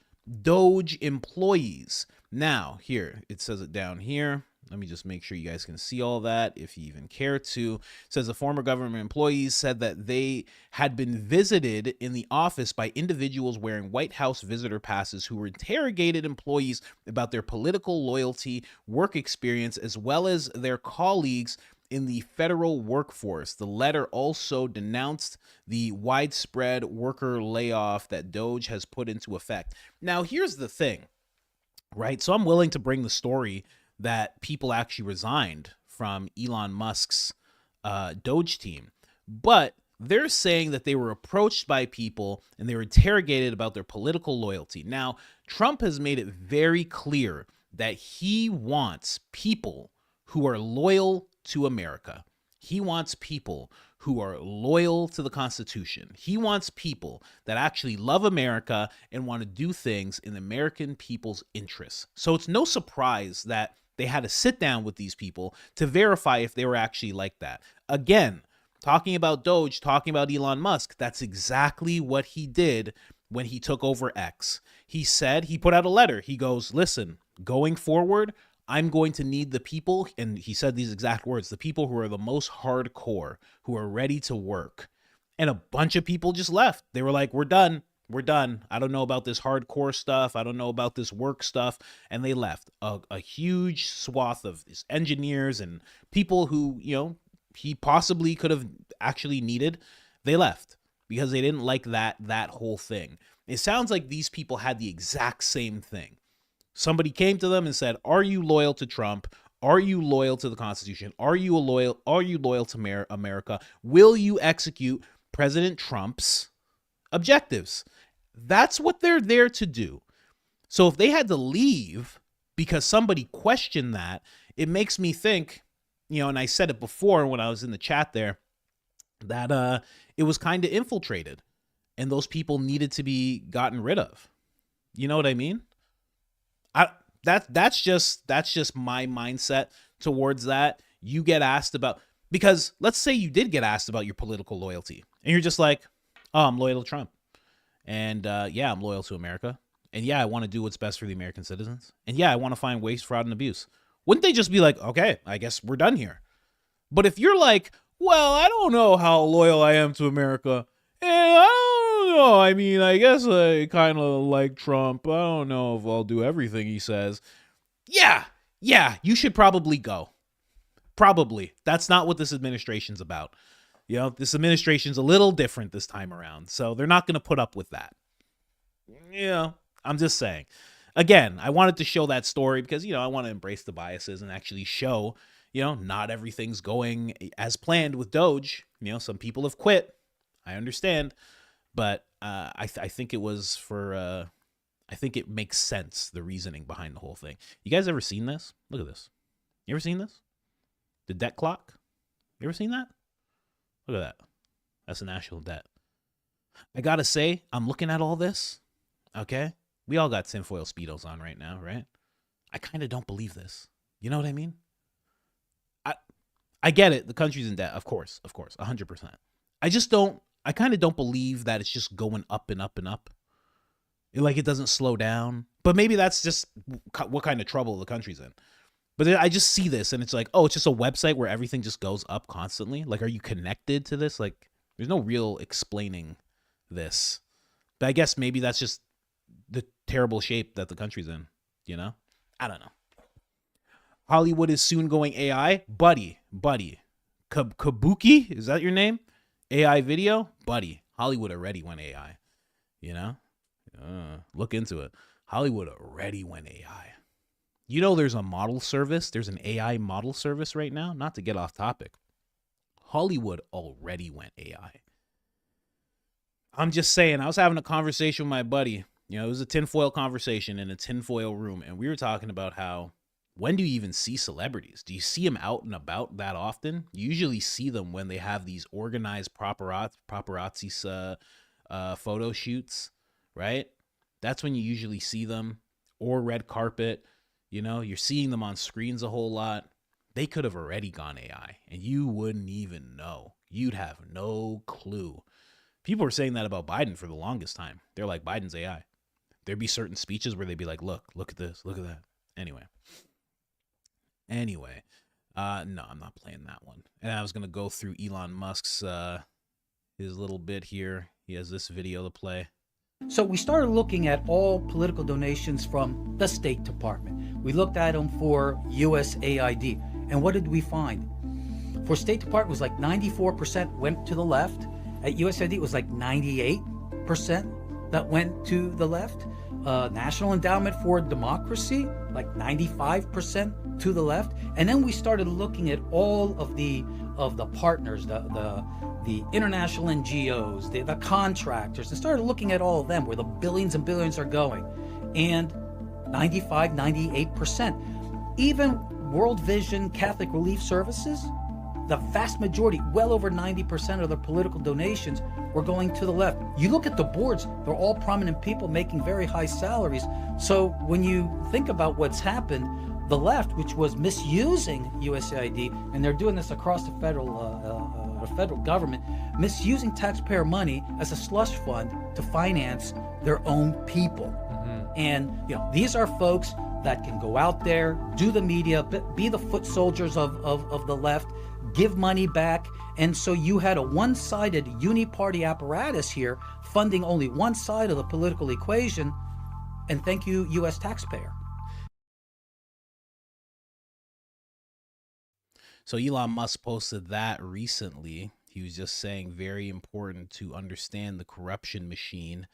Doge employees. Now, here, it says it down here. Let me just make sure you guys can see all that if you even care to. It says the former government employees said that they had been visited in the office by individuals wearing White House visitor passes who were interrogated employees about their political loyalty, work experience, as well as their colleagues in the federal workforce. The letter also denounced the widespread worker layoff that Doge has put into effect. Now, here's the thing, right? So I'm willing to bring the story that people actually resigned from Elon Musk's Doge team. But they're saying that they were approached by people and they were interrogated about their political loyalty. Now, Trump has made it very clear that he wants people who are loyal to America. He wants people who are loyal to the Constitution. He wants people that actually love America and want to do things in the American people's interests. So it's no surprise that they had to sit down with these people to verify if they were actually like that. Again, talking about Doge, talking about Elon Musk, that's exactly what he did when he took over X. He said, he put out a letter. He goes, listen, going forward, I'm going to need the people, and he said these exact words, the people who are the most hardcore, who are ready to work. And a bunch of people just left. They were like, we're done. we're done. I don't know about this hardcore stuff. I don't know about this work stuff. And they left a huge swath of these engineers and people who, he possibly could have actually needed. They left because they didn't like that whole thing. It sounds like these people had the exact same thing. Somebody came to them and said, "Are you loyal to Trump? Are you loyal to the Constitution? Are you loyal to America? Will you execute President Trump's objectives?" That's what they're there to do. So if they had to leave because somebody questioned that, it makes me think, and I said it before when I was in the chat there, that it was kind of infiltrated and those people needed to be gotten rid of. You know what I mean? That's just my mindset towards that. You get asked about, because let's say you did get asked about your political loyalty and you're just like, "Oh, I'm loyal to Trump. And yeah, I'm loyal to America. And yeah, I want to do what's best for the American citizens. And yeah, I want to find waste, fraud, and abuse." Wouldn't they just be like, "Okay, I guess we're done here"? But if you're like, "Well, I don't know how loyal I am to America. And I don't know. I mean, I guess I kind of like Trump. I don't know if I'll do everything he says." Yeah, you should probably go. Probably. That's not what this administration's about. This administration's a little different this time around, so they're not going to put up with that. I'm just saying. Again, I wanted to show that story because, I want to embrace the biases and actually show, not everything's going as planned with Doge. Some people have quit. I understand. But I think it was for, I think it makes sense, the reasoning behind the whole thing. You guys ever seen this? Look at this. You ever seen this? The debt clock? You ever seen that? Look at that. That's the national debt. I gotta say, I'm looking at all this, okay? We all got tinfoil Speedos on right now, right? I kind of don't believe this. You know what I mean? I get it. The country's in debt, of course, 100%. I kind of don't believe that it's just going up and up and up. It doesn't slow down. But maybe that's just what kind of trouble the country's in. But I just see this and it's like, oh, it's just a website where everything just goes up constantly. Are you connected to this? There's no real explaining this. But I guess maybe that's just the terrible shape that the country's in, I don't know. Hollywood is soon going AI. Buddy. Kabuki? Is that your name? AI video? Buddy. Hollywood already went AI, Look into it. Hollywood already went AI. There's a model service. There's an AI model service right now. Not to get off topic. Hollywood already went AI. I'm just saying, I was having a conversation with my buddy. It was a tinfoil conversation in a tinfoil room. And we were talking about how, when do you even see celebrities? Do you see them out and about that often? You usually see them when they have these organized paparazzi photo shoots, right? That's when you usually see them. Or red carpet. You're seeing them on screens a whole lot. They could have already gone AI, and you wouldn't even know. You'd have no clue. People were saying that about Biden for the longest time. They're like, Biden's AI. There'd be certain speeches where they'd be like, look at this, look at that. Anyway, no, I'm not playing that one. And I was going to go through Elon Musk's, his little bit here. He has this video to play. So we started looking at all political donations from the State Department. We looked at them for USAID. And what did we find? For State Department, it was like 94% went to the left. At USAID, it was like 98% that went to the left. National Endowment for Democracy, like 95% to the left. And then we started looking at all of the partners, the international NGOs, the contractors, and started looking at all of them, where the billions and billions are going. And 95, 98%. Even World Vision Catholic Relief Services, the vast majority, well over 90% of their political donations were going to the left. You look at the boards, they're all prominent people making very high salaries. So when you think about what's happened, the left, which was misusing USAID, and they're doing this across the federal government, misusing taxpayer money as a slush fund to finance their own people. And these are folks that can go out there, do the media, be the foot soldiers of the left, give money back, And so you had a one-sided uni-party apparatus here funding only one side of the political equation. And thank you, U.S. taxpayer. So Elon Musk posted that recently. He was just saying very important to understand the corruption machine.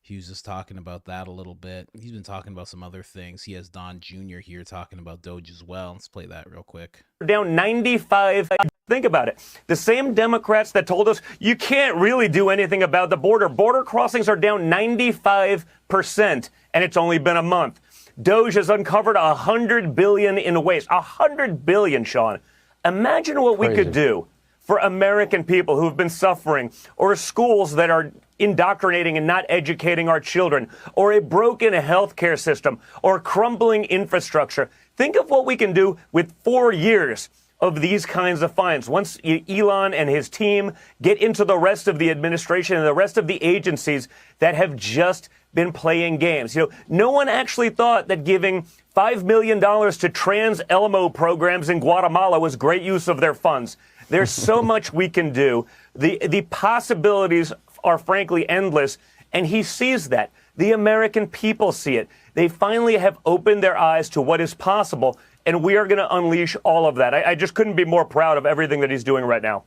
He was just talking about that a little bit. He's been talking about some other things. He has Don Jr. here talking about Doge as well. Let's play that real quick. Down 95. Think about it. The same Democrats that told us you can't really do anything about the border. Border crossings are down 95%, and it's only been a month. Doge has uncovered $100 billion in waste. $100 billion, Sean. Imagine what we could do for American people who have been suffering, or schools that are indoctrinating and not educating our children, or a broken healthcare system, or crumbling infrastructure. Think of what we can do with 4 years of these kinds of fines. Once Elon and his team get into the rest of the administration and the rest of the agencies that have just been playing games. You know, no one actually thought that giving $5 million to Trans Elmo programs in Guatemala was great use of their funds. There's so much we can do. The possibilities are frankly endless, and he sees that. The American people see it. They finally have opened their eyes to what is possible, and we are going to unleash all of that. I just couldn't be more proud of everything that he's doing right now.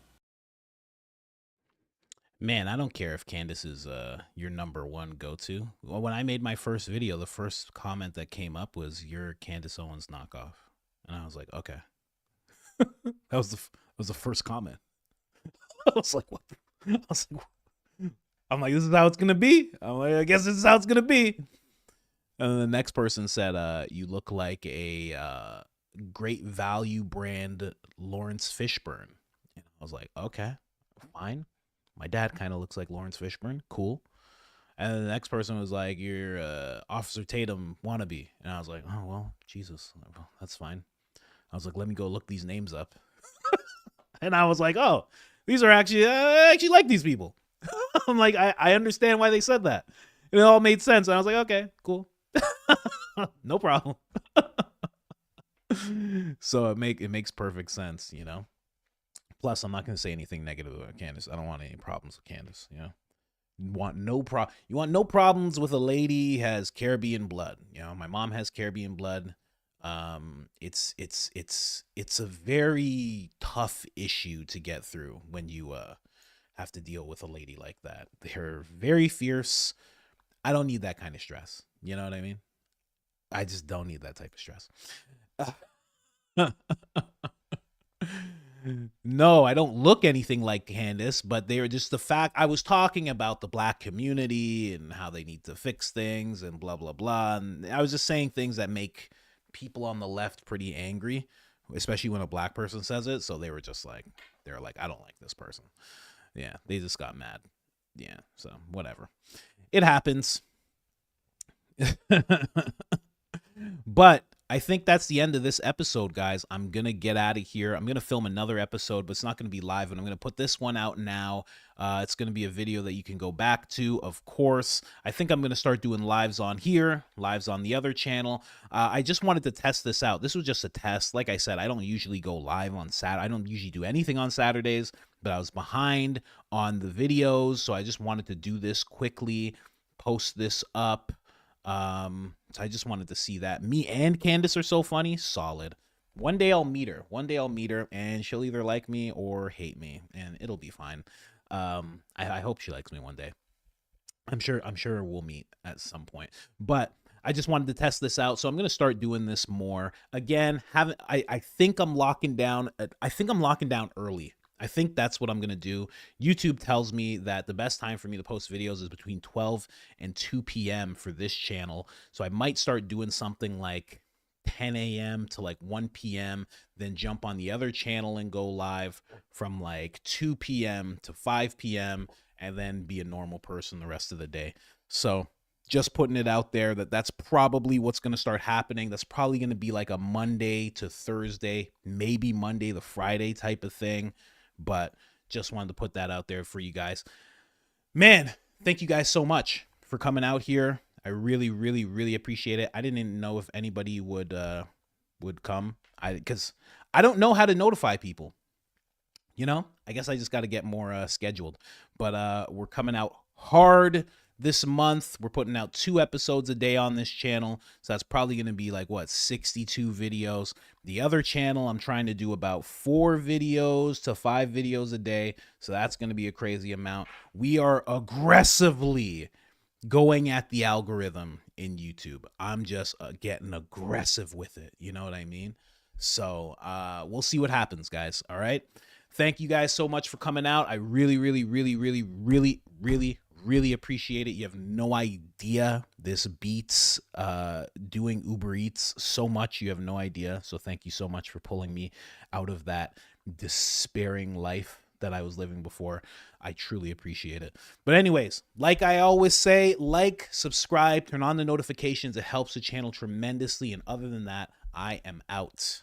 Man, I don't care if Candace is your number one go-to. Well, when I made my first video, the first comment that came up was, "You're Candace Owens knockoff," and I was like, okay. That was the first comment. I was like, what? I'm like, this is how it's gonna be. I'm like, I guess this is how it's gonna be. And then the next person said, you look like a great value brand Lawrence Fishburne. And I was like, okay, fine. My dad kind of looks like Lawrence Fishburne. Cool. And then the next person was like, you're Officer Tatum wannabe. And I was like, oh, well, Jesus, that's fine. I was like, let me go look these names up. And I was like, oh, these are actually, I actually like these people. I'm like, I understand why they said that. And it all made sense. And I was like, okay, cool. No problem. So it makes perfect sense, you know. Plus, I'm not going to say anything negative about Candace. I don't want any problems with Candace, you know. You want no problems with a lady who has Caribbean blood. You know, my mom has Caribbean blood. It's a very tough issue to get through when you have to deal with a lady like that. They're very fierce. I don't need that kind of stress. You know what I mean? I just don't need that type of stress. No, I don't look anything like Candace, but they were just the fact I was talking about the black community and how they need to fix things and blah, blah, blah. And I was just saying things that make people on the left pretty angry, especially when a black person says it. So they were like, I don't like this person. Yeah, they just got mad. Yeah, so whatever. It happens. But I think that's the end of this episode, guys. I'm going to get out of here. I'm going to film another episode, but it's not going to be live, and I'm going to put this one out now. It's going to be a video that you can go back to, of course. I think I'm going to start doing lives on here, lives on the other channel. I just wanted to test this out. This was just a test. Like I said, I don't usually go live on Saturday. I don't usually do anything on Saturdays, but I was behind on the videos, so I just wanted to do this quickly, post this up. So I just wanted to see that. Me and Candace are so funny. Solid. One day I'll meet her. And she'll either like me or hate me, and it'll be fine. I hope she likes me one day. I'm sure we'll meet at some point. But I just wanted to test this out, so I'm gonna start doing this more. Again, I think I'm locking down. I think I'm locking down early. I think that's what I'm going to do. YouTube tells me that the best time for me to post videos is between 12 and 2 p.m. for this channel. So I might start doing something like 10 a.m. to like 1 p.m., then jump on the other channel and go live from like 2 p.m. to 5 p.m., and then be a normal person the rest of the day. So just putting it out there that's probably what's going to start happening. That's probably going to be like a Monday to Thursday, maybe Monday to Friday type of thing. But just wanted to put that out there for you guys. Man, thank you guys so much for coming out here. I really, really, really appreciate it. I didn't even know if anybody would come. Because I don't know how to notify people. You know, I guess I just got to get more scheduled. But we're coming out hard this month. We're putting out 2 episodes a day on this channel. So that's probably going to be like, what, 62 videos. The other channel, I'm trying to do about 4 videos to 5 videos a day. So that's going to be a crazy amount. We are aggressively going at the algorithm in YouTube. I'm just getting aggressive with it. You know what I mean? So we'll see what happens, guys. All right. Thank you guys so much for coming out. I really, really, really, really, really, really, really appreciate it. You have no idea. This beats doing Uber Eats so much. You have no idea. So thank you so much for pulling me out of that despairing life that I was living before. I truly appreciate it. But anyways, like I always say, like, subscribe, turn on the notifications. It helps the channel tremendously. And other than that, I am out.